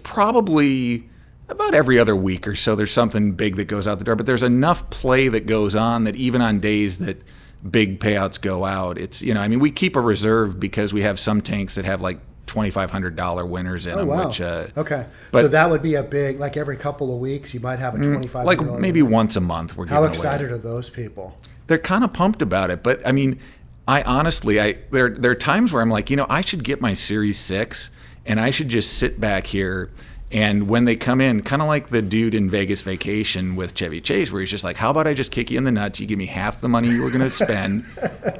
probably about every other week or so. There's something big that goes out the door, but there's enough play that goes on that even on days that big payouts go out, it's we keep a reserve because we have some tanks that have like $2,500 winners in them. wow. Which Okay. but- So that would be a big, like every couple of weeks, you might have a $2,500. like maybe once a month we're giving How away. excited are those people? They're kind of pumped about it, but I mean, I honestly, there are times where I'm like, I should get my Series 6 and I should just sit back here And when they come in, kind of like the dude in Vegas Vacation with Chevy Chase, where he's just like, how about I just kick you in the nuts? You give me half the money you were going to spend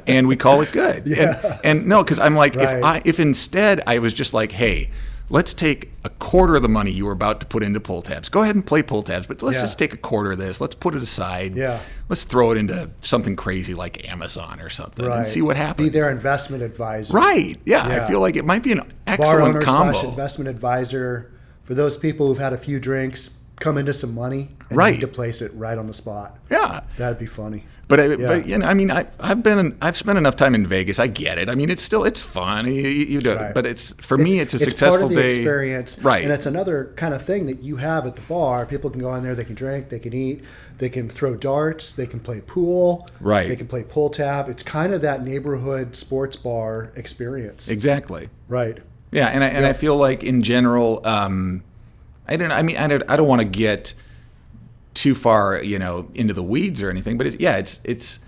and we call it good. Yeah. And no, because I'm like, Right. if instead I was just like, hey, let's take a quarter of the money you were about to put into pull tabs. Go ahead and play pull tabs, but let's Yeah. just take a quarter of this. Let's put it aside. Yeah. Let's throw it into something crazy like Amazon or something Right. and see what happens. Be their investment advisor. Right. Yeah. Yeah. I feel like it might be an Bar excellent owner combo. / investment advisor for those people who've had a few drinks, come into some money, and Right. need to place it right on the spot. Yeah. That'd be funny. But you know, I mean, I've spent enough time in Vegas. I get it. I mean, it's fun. You do, Right. but it's for me, it's a It's successful part of the day. experience, Right. And it's another kind of thing that you have at the bar. People can go in there, they can drink, they can eat, they can throw darts, they can play pool, Right. They can play pull tab. It's kind of that neighborhood sports bar experience, Exactly. right? Yeah, and I feel like in general, I don't want to get too far, you know, into the weeds or anything, but it's.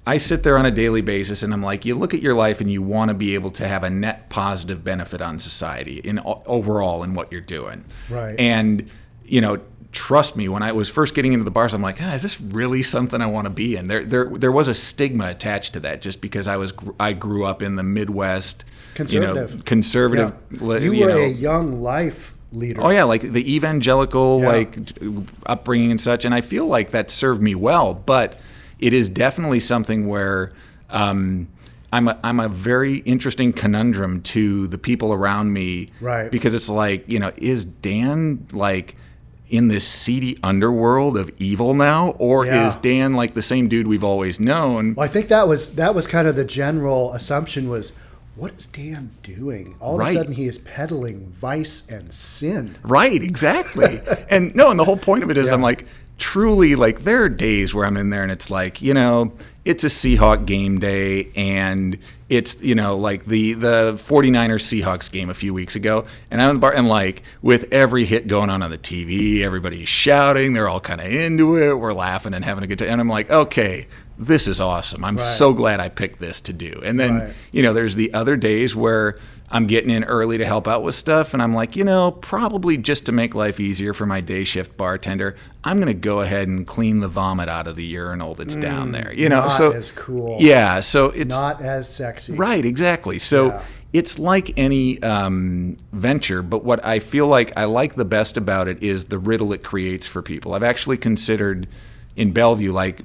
I sit there on a daily basis and I'm like, you look at your life and you want to be able to have a net positive benefit on society in overall in what you're doing. Right. And, you know, trust me, when I was first getting into the bars, I'm like, is this really something I want to be in? There was a stigma attached to that just because I grew up in the Midwest, Conservative. you know, conservative. Yeah. You were a young life leader. Oh yeah, like the evangelical Yeah. like upbringing and such, and I feel like that served me well. But it is definitely something where I'm a very interesting conundrum to the people around me, Right. Because it's like, you know, is Dan like in this seedy underworld of evil now, or Yeah. is Dan like the same dude we've always known? Well, I think that was kind of the general assumption was, what is Dan doing? All of Right. a sudden, he is peddling vice and sin. Right, exactly. and the whole point of it is Yeah. I'm like, truly, like, there are days where I'm in there and it's like, you know, it's a Seahawk game day and it's, you know, like the 49ers Seahawks game a few weeks ago. And I'm in the bar and like with every hit going on the TV, everybody's shouting, they're all kind of into it. We're laughing and having a good time. And I'm like, okay, this is awesome. I'm Right. so glad I picked this to do. And then, Right. you know, there's the other days where I'm getting in early to help out with stuff. And I'm like, you know, probably just to make life easier for my day shift bartender, I'm going to go ahead and clean the vomit out of the urinal that's down there. You know, Not so as cool. Yeah. So it's Not as sexy. right. Exactly. So Yeah. it's like any venture, but what I feel like I like the best about it is the riddle it creates for people. I've actually considered in Bellevue, like,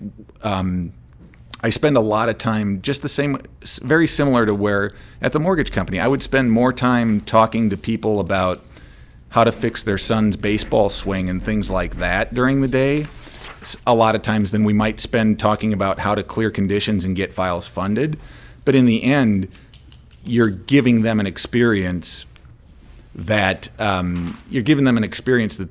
I spend a lot of time just the same, very similar to where at the mortgage company, I would spend more time talking to people about how to fix their son's baseball swing and things like that during the day, a lot of times than we might spend talking about how to clear conditions and get files funded. But in the end, you're giving them an experience that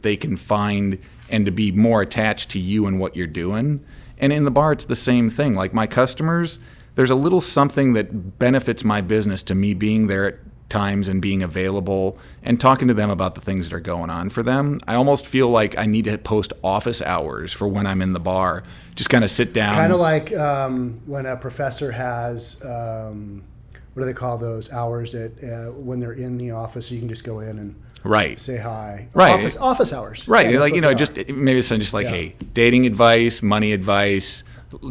they can find and to be more attached to you and what you're doing. And in the bar, it's the same thing. Like my customers, there's a little something that benefits my business to me being there at times and being available and talking to them about the things that are going on for them. I almost feel like I need to post office hours for when I'm in the bar. Just kind of sit down. Kind of like when a professor has, what do they call those hours when they're in the office, so you can just go in and Right. say hi. Right. Office hours. Right. Yeah, that's like, you what know, they are. just maybe send just like, Yeah. hey, dating advice, money advice,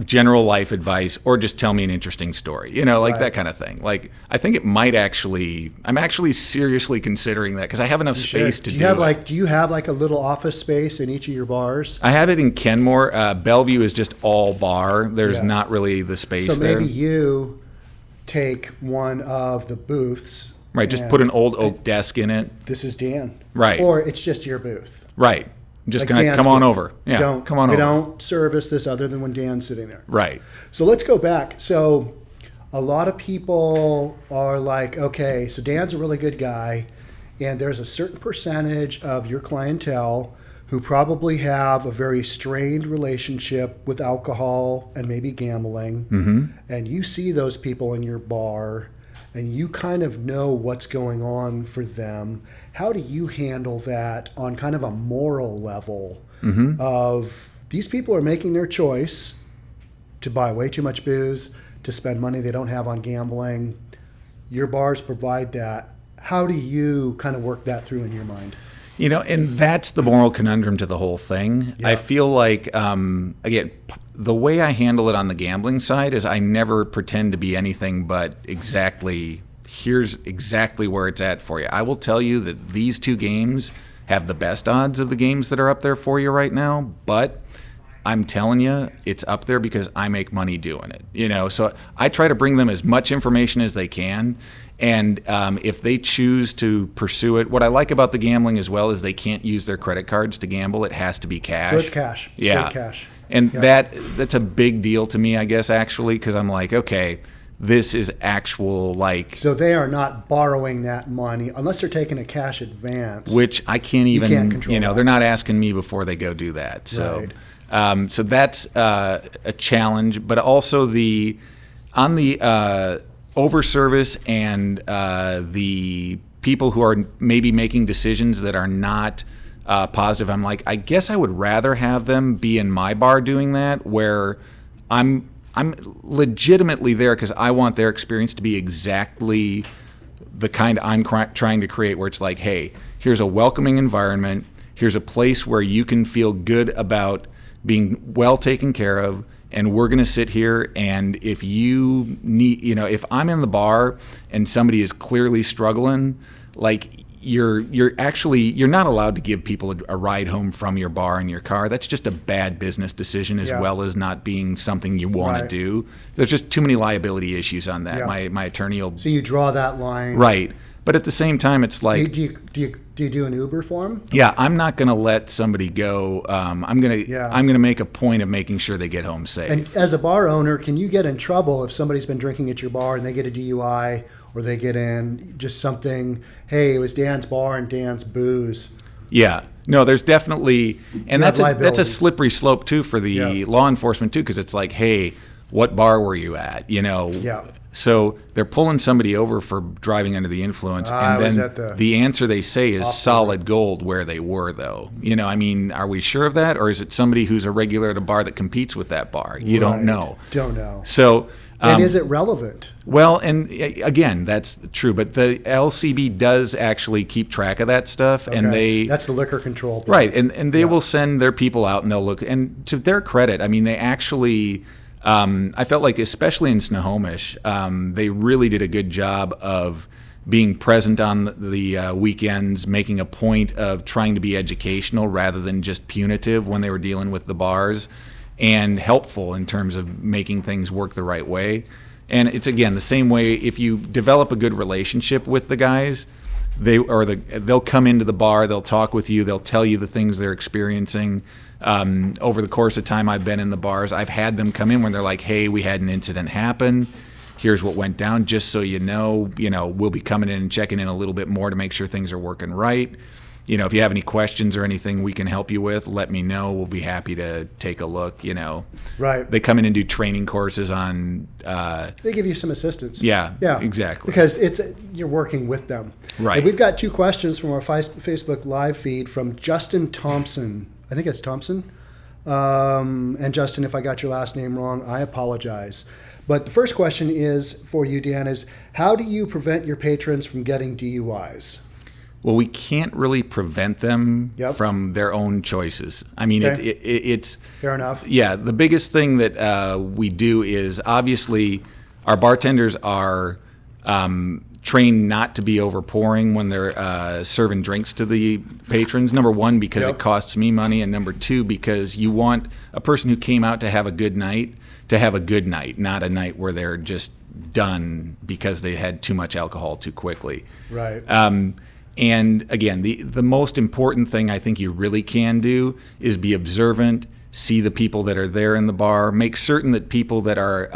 general life advice, or just tell me an interesting story, you know, like Right. that kind of thing. Like, I think it might I'm actually seriously considering that because I have enough space to do it. Do you have like a little office space in each of your bars? I have it in Kenmore. Bellevue is just all bar. There's Yeah. not really the space So there. maybe you take one of the booths. Right. Just and put an old oak desk in it. This is Dan. Right. Or it's just your booth. Right. Just Like kind of Dan's come on booth. over. Yeah. Come on we over. don't service this other than when Dan's sitting there. Right. So let's go back. So a lot of people are like, okay, so Dan's a really good guy, and there's a certain percentage of your clientele who probably have a very strained relationship with alcohol and maybe gambling. Mm-hmm. And you see those people in your bar and you kind of know what's going on for them. How do you handle that on kind of a moral level of these people are making their choice to buy way too much booze, to spend money they don't have on gambling? Your bars provide that. How do you kind of work that through in your mind? And that's the moral conundrum to the whole thing. Yeah. I feel like, again, the way I handle it on the gambling side is I never pretend to be anything but here's exactly where it's at for you. I will tell you that these two games have the best odds of the games that are up there for you right now, but I'm telling you, it's up there because I make money doing it. So I try to bring them as much information as they can. And if they choose to pursue it, what I like about the gambling as well is they can't use their credit cards to gamble. It has to be cash. So it's cash. Yeah. Straight cash. And Yeah. that's a big deal to me, I guess, actually, because I'm like, okay, this is actual, So they are not borrowing that money unless they're taking a cash advance. which I can't even, can't control that. they're not asking me before they go do that. So, Right. so that's a challenge, but also on the over service and the people who are maybe making decisions that are not positive. I'm like, I guess I would rather have them be in my bar doing that, where I'm legitimately there because I want their experience to be exactly the kind I'm trying to create, where it's like, hey, here's a welcoming environment. Here's a place where you can feel good about being well taken care of. And we're going to sit here, and if you need, if I'm in the bar and somebody is clearly struggling, like you're not allowed to give people a ride home from your bar in your car. That's just a bad business decision, as Yeah. well as not being something you want Right. to do. There's just too many liability issues on that. Yeah. My attorney will So you draw that line. right, but at the same time, it's like, Do you do an Uber for them? yeah, I'm not going to let somebody go. I'm gonna make a point of making sure they get home safe. And as a bar owner, can you get in trouble if somebody's been drinking at your bar and they get a DUI, or they get in just something, hey, it was Dan's bar and Dan's booze? Yeah, no, there's definitely, and have that's a liability. slippery slope too for the Yeah. law enforcement too, because it's like, hey, what bar were you at? Yeah. So they're pulling somebody over for driving under the influence, I and was then at the answer they say is opposite. solid gold where they were, though. Are we sure of that, or is it somebody who's a regular at a bar that competes with that bar? You don't Right. know. Don't know. So. And is it relevant? Well, and again, that's true, but the LCB does actually keep track of that stuff, and Okay. they That's the liquor control. Board. right, and they will send their people out and they'll look. And to their credit, I mean, they actually, I felt like, especially in Snohomish, they really did a good job of being present on the weekends, making a point of trying to be educational rather than just punitive when they were dealing with the bars, and helpful in terms of making things work the right way. And it's, again, the same way, if you develop a good relationship with the guys, they'll come into the bar, they'll talk with you, they'll tell you the things they're experiencing. Over the course of time I've been in the bars, I've had them come in when they're like, hey, we had an incident happen. Here's what went down, just so you know, we'll be coming in and checking in a little bit more to make sure things are working right. If you have any questions or anything we can help you with, let me know. We'll be happy to take a look. Right. They come in and do training courses on. They give you some assistance. Yeah, Yeah. exactly. Because you're working with them. Right. And we've got 2 questions from our Facebook live feed from Justin Thompson. I think it's Thompson. And Justin, if I got your last name wrong, I apologize. But the first question is for you, Dan, is how do you prevent your patrons from getting DUIs? Well, we can't really prevent them Yep. from their own choices. I mean, Okay. it's Fair enough. yeah. The biggest thing that we do is, obviously, our bartenders are trained not to be overpouring when they're serving drinks to the patrons. Number one, because Yep. it costs me money, and number two, because you want a person who came out to have a good night to have a good night, not a night where they're just done because they had too much alcohol too quickly. Right. And again, the most important thing I think you really can do is be observant, see the people that are there in the bar, make certain that people that are,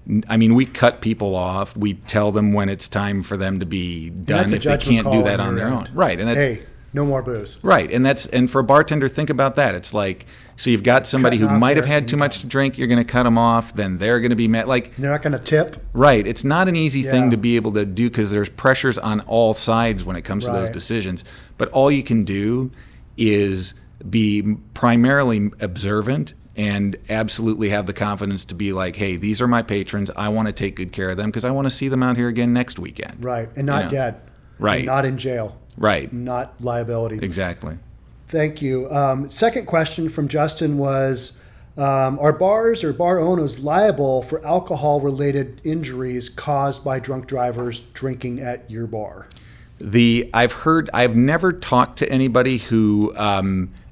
we cut people off. We tell them when it's time for them to be done That's a if they judgment can't do call that on on your their end. own. Right, and that's Hey, no more booze. right, and for a bartender, think about that. It's like, so you've got somebody who Cutting off might have their had too much to drink. You're going to cut them off. Then they're going to be mad. Like, They're not going to tip. right. It's not an easy Yeah. thing to be able to do because there's pressures on all sides when it comes to those Right. decisions. But all you can do is be primarily observant and absolutely have the confidence to be like, hey, these are my patrons. I want to take good care of them because I want to see them out here again next weekend. Right. And not Yeah. dead. Right. And not in jail. Right. not liability. Exactly. Thank you. Second question from Justin was, are bars or bar owners liable for alcohol-related injuries caused by drunk drivers drinking at your bar? I've never talked to anybody who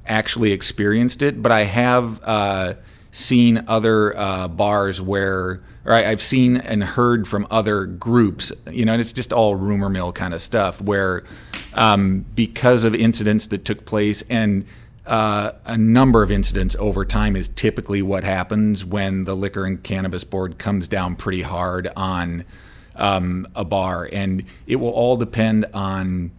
actually experienced it, but I have seen other bars where, or I've seen and heard from other groups, and it's just all rumor mill kind of stuff, where because of incidents that took place, and a number of incidents over time is typically what happens when the Liquor and Cannabis Board comes down pretty hard on a bar, and it will all depend on.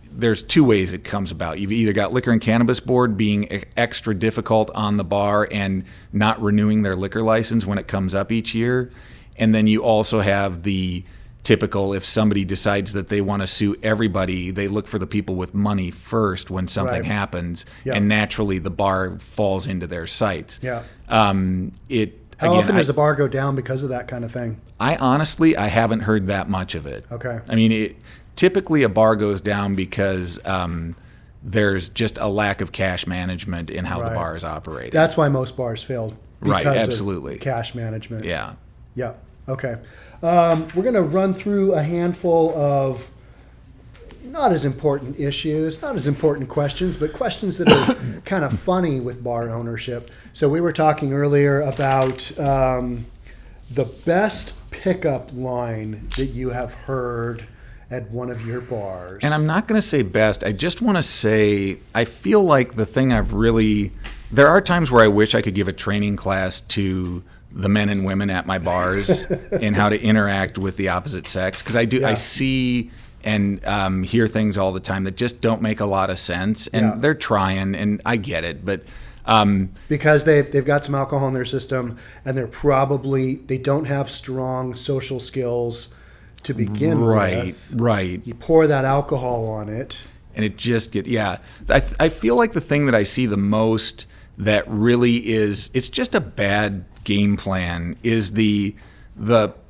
There's two ways it comes about. You've either got Liquor and Cannabis Board being extra difficult on the bar and not renewing their liquor license when it comes up each year, and then you also have the typical, if somebody decides that they want to sue everybody, they look for the people with money first when something happens, and naturally the bar falls into their sights. Yeah. How often does a bar go down because of that kind of thing? I haven't heard that much of it. Okay. I mean, typically a bar goes down because there's just a lack of cash management in how the bar is operating. That's why most bars failed. Right, because absolutely. of cash management. Yeah. Yeah. Okay. We're going to run through a handful of not as important issues, not as important questions, but questions that are kind of funny with bar ownership. So we were talking earlier about the best pickup line that you have heard at one of your bars. And I'm not going to say best. I just want to say I feel like the thing there are times where I wish I could give a training class to the men and women at my bars and how to interact with the opposite sex, because I see and hear things all the time that just don't make a lot of sense, and they're trying, and I get it, but because they've got some alcohol in their system, and they don't have strong social skills to begin with. Right. You pour that alcohol on it, and it just I feel like the thing that I see the most that really it's just a bad game plan is the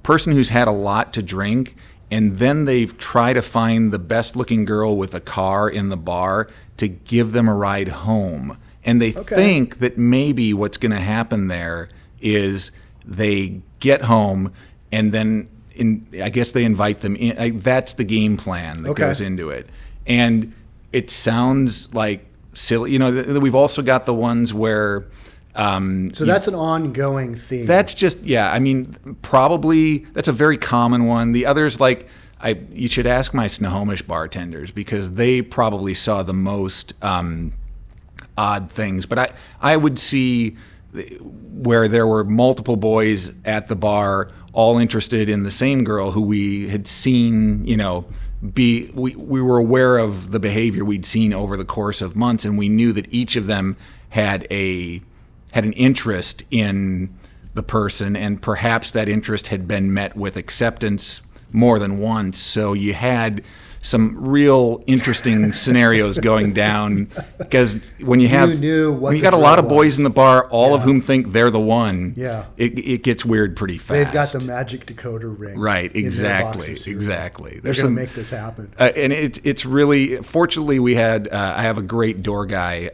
person who's had a lot to drink, and then they try to find the best looking girl with a car in the bar to give them a ride home. And they think that maybe what's going to happen there is they get home and then I guess they invite them in. That's the game plan that goes into it. And it sounds like silly. We've also got the ones where so that's an ongoing theme. That's just, I mean, probably that's a very common one. The others, you should ask my Snohomish bartenders, because they probably saw the most odd things. But I would see where there were multiple boys at the bar, all interested in the same girl who we had seen, we were aware of the behavior we'd seen over the course of months, and we knew that each of them had an interest in the person, and perhaps that interest had been met with acceptance more than once. So you had some real interesting scenarios going down, because when you got a lot of boys in the bar, all of whom think they're the one, it gets weird pretty fast. They've got the magic decoder ring. Right, exactly. They're going to make this happen. And it's really, fortunately, I have a great door guy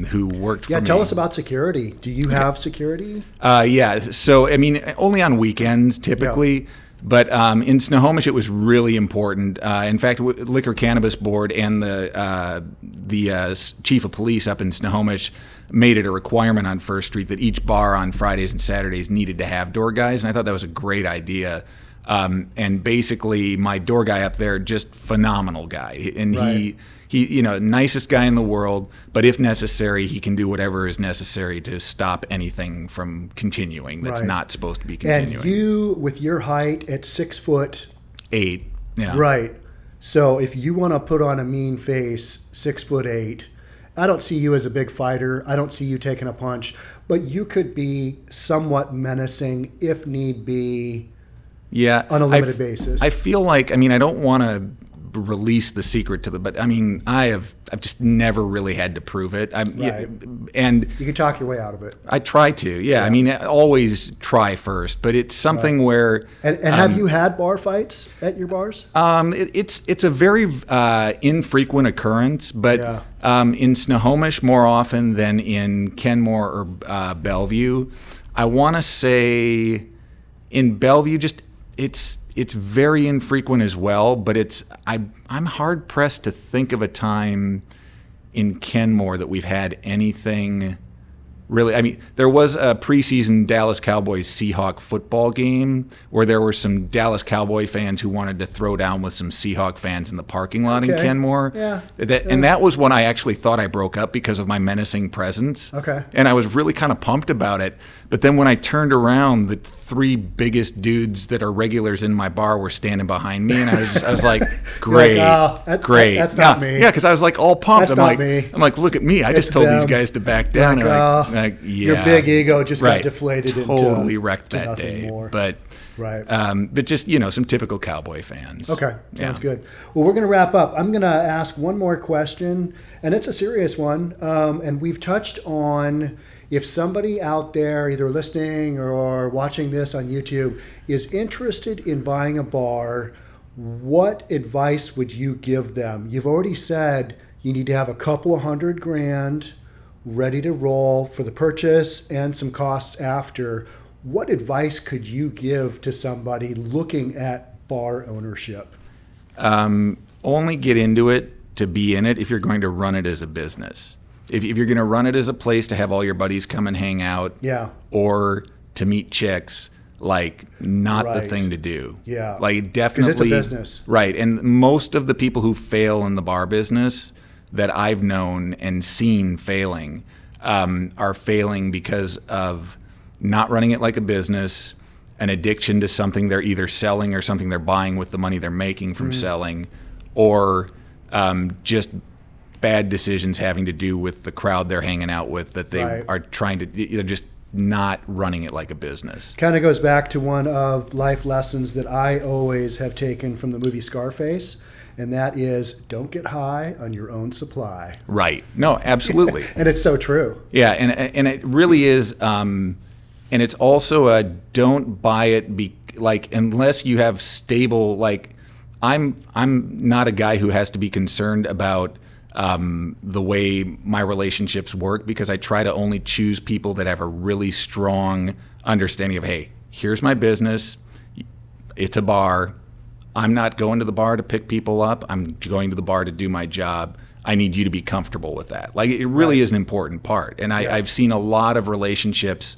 who worked for me. Yeah, tell us about security. Do you have security? So, I mean, only on weekends typically. Yeah. But in Snohomish, it was really important. In fact, Liquor Cannabis Board and the chief of police up in Snohomish made it a requirement on First Street that each bar on Fridays and Saturdays needed to have door guys, and I thought that was a great idea. And basically, my door guy up there, just phenomenal guy, and he nicest guy in the world. But if necessary, he can do whatever is necessary to stop anything from continuing that's not supposed to be continuing. And you, with your height at 6'8", right? So if you want to put on a mean face, 6'8", I don't see you as a big fighter. I don't see you taking a punch, but you could be somewhat menacing if need be. Yeah, on a limited basis. I feel like, I mean, I don't want to release the secret to the. But I mean, I've just never really had to prove it. Right. And You can talk your way out of it. I try to. Yeah. I mean, always try first. But it's something where. And have you had bar fights at your bars? It's a very infrequent occurrence, but in Snohomish more often than in Kenmore or Bellevue. I want to say in Bellevue, just it's very infrequent as well. But I'm hard pressed to think of a time in Kenmore that we've had anything. Really, I mean, there was a preseason Dallas Cowboys Seahawk football game where there were some Dallas Cowboy fans who wanted to throw down with some Seahawk fans in the parking lot in Kenmore. Yeah. And that was when I actually thought I broke up because of my menacing presence. Okay. And I was really kind of pumped about it. But then when I turned around, the three biggest dudes that are regulars in my bar were standing behind me, and I was like, great, great. That's not me. Yeah, because I was like all pumped. That's not me. I'm like, look at me. I just told these guys to back down. Like, your big ego just got deflated. Totally wrecked to that day. more. But just some typical Cowboy fans. Okay, sounds good. Well, we're going to wrap up. I'm going to ask one more question, and it's a serious one. And we've touched on if somebody out there, either listening or watching this on YouTube, is interested in buying a bar, what advice would you give them? You've already said you need to have a couple of $100,000 ready to roll for the purchase and some costs after. What advice could you give to somebody looking at bar ownership? Only get into it to be in it if you're going to run it as a business. If you're going to run it as a place to have all your buddies come and hang out, or to meet chicks, like not the thing to do. Yeah, like definitely, because it's a business, right? And most of the people who fail in the bar business that I've known and seen failing are failing because of not running it like a business, an addiction to something they're either selling or something they're buying with the money they're making from selling, or just bad decisions having to do with the crowd they're hanging out with that they are trying to, they're just not running it like a business. Kind of goes back to one of life lessons that I always have taken from the movie Scarface, and that is don't get high on your own supply. Right. No, absolutely. And it's so true. Yeah, and it really is, and it's also a don't buy it unless you have stable, like I'm not a guy who has to be concerned about the way my relationships work, because I try to only choose people that have a really strong understanding of, hey, here's my business. It's a bar. I'm not going to the bar to pick people up. I'm going to the bar to do my job. I need you to be comfortable with that. Like, it really is an important part. And I've seen a lot of relationships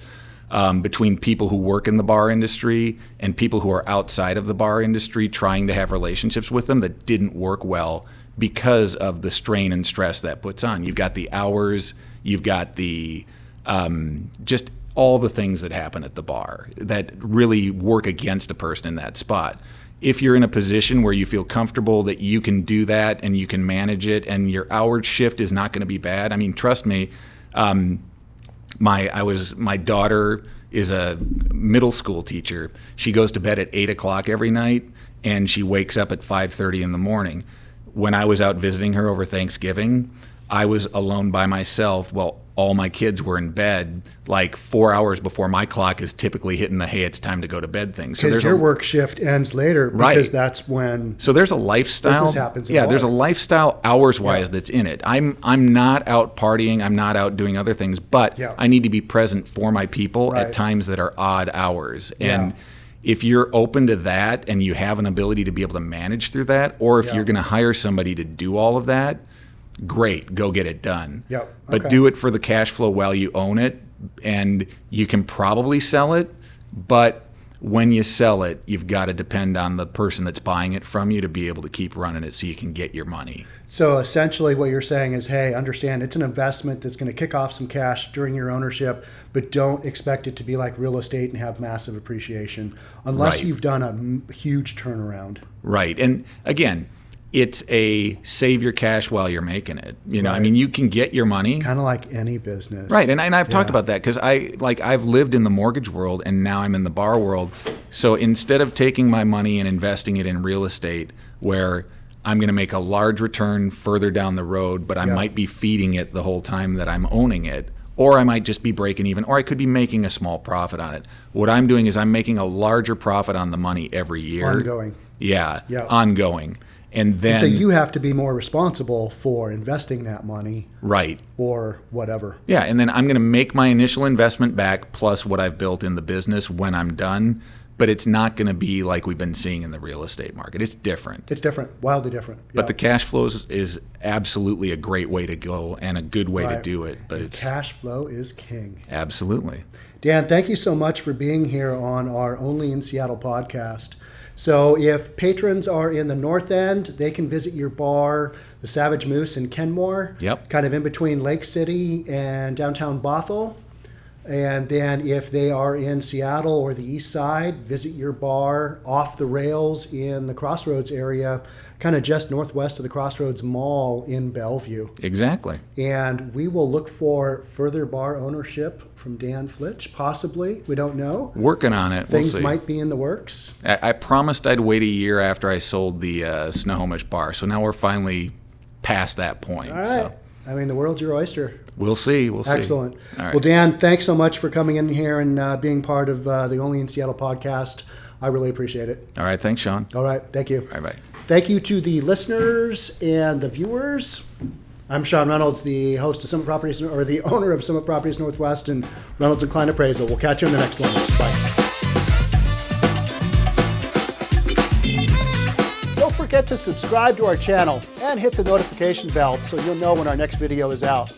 between people who work in the bar industry and people who are outside of the bar industry trying to have relationships with them that didn't work well because of the strain and stress that puts on. You've got the hours, you've got the just all the things that happen at the bar that really work against a person in that spot. If you're in a position where you feel comfortable that you can do that and you can manage it and your hour shift is not going to be bad, I mean, trust me, my daughter is a middle school teacher. She goes to bed at 8 o'clock every night and she wakes up at 5:30 in the morning. When I was out visiting her over Thanksgiving, I was alone by myself. Well, all my kids were in bed like 4 hours before my clock is typically hitting the, hey, it's time to go to bed thing. So because your work shift ends later, because that's when so there's a lifestyle business happens. Yeah, there's a lifestyle hours-wise that's in it. I'm not out partying. I'm not out doing other things, but I need to be present for my people at times that are odd hours. And if you're open to that and you have an ability to be able to manage through that, or if you're going to hire somebody to do all of that, great, go get it done. But do it for the cash flow while you own it, and you can probably sell it, but when you sell it, you've got to depend on the person that's buying it from you to be able to keep running it so you can get your money. So essentially what you're saying is, hey, understand it's an investment that's going to kick off some cash during your ownership, but don't expect it to be like real estate and have massive appreciation unless you've done a huge turnaround. Right. And again, it's a save your cash while you're making it. You know, I mean, you can get your money. Kind of like any business. Right. And I've talked about that because I've lived in the mortgage world and now I'm in the bar world. So instead of taking my money and investing it in real estate where I'm going to make a large return further down the road, but I might be feeding it the whole time that I'm owning it. Or I might just be breaking even, or I could be making a small profit on it. What I'm doing is I'm making a larger profit on the money every year. Ongoing. Yeah. Ongoing. And then, so you have to be more responsible for investing that money. Right. Or whatever. Yeah, and then I'm going to make my initial investment back plus what I've built in the business when I'm done. But it's not going to be like we've been seeing in the real estate market. It's different. It's different, wildly different. But the cash flows is absolutely a great way to go and a good way to do it. But it's cash flow is king. Absolutely. Dan, thank you so much for being here on our Only in Seattle podcast. So if patrons are in the North End, they can visit your bar, the Savage Moose in Kenmore. Yep. Kind of in between Lake City and downtown Bothell. And then if they are in Seattle or the East Side, visit your bar Off the Rails in the Crossroads area, kind of just northwest of the Crossroads Mall in Bellevue. Exactly. And we will look for further bar ownership from Dan Flitch, possibly. We don't know. Working on it. Things we'll see. might be in the works. I promised I'd wait a year after I sold the Snohomish bar. So now we're finally past that point. All right. So. I mean, the world's your oyster. We'll see. We'll see. Excellent. All right. Well, Dan, thanks so much for coming in here and being part of the Only in Seattle podcast. I really appreciate it. All right. Thanks, Sean. All right. Thank you. Bye-bye. Thank you to the listeners and the viewers. I'm Sean Reynolds, the host of Summit Properties, or the owner of Summit Properties Northwest and Reynolds & Klein Appraisal. We'll catch you in the next one. Bye. Don't forget to subscribe to our channel and hit the notification bell so you'll know when our next video is out.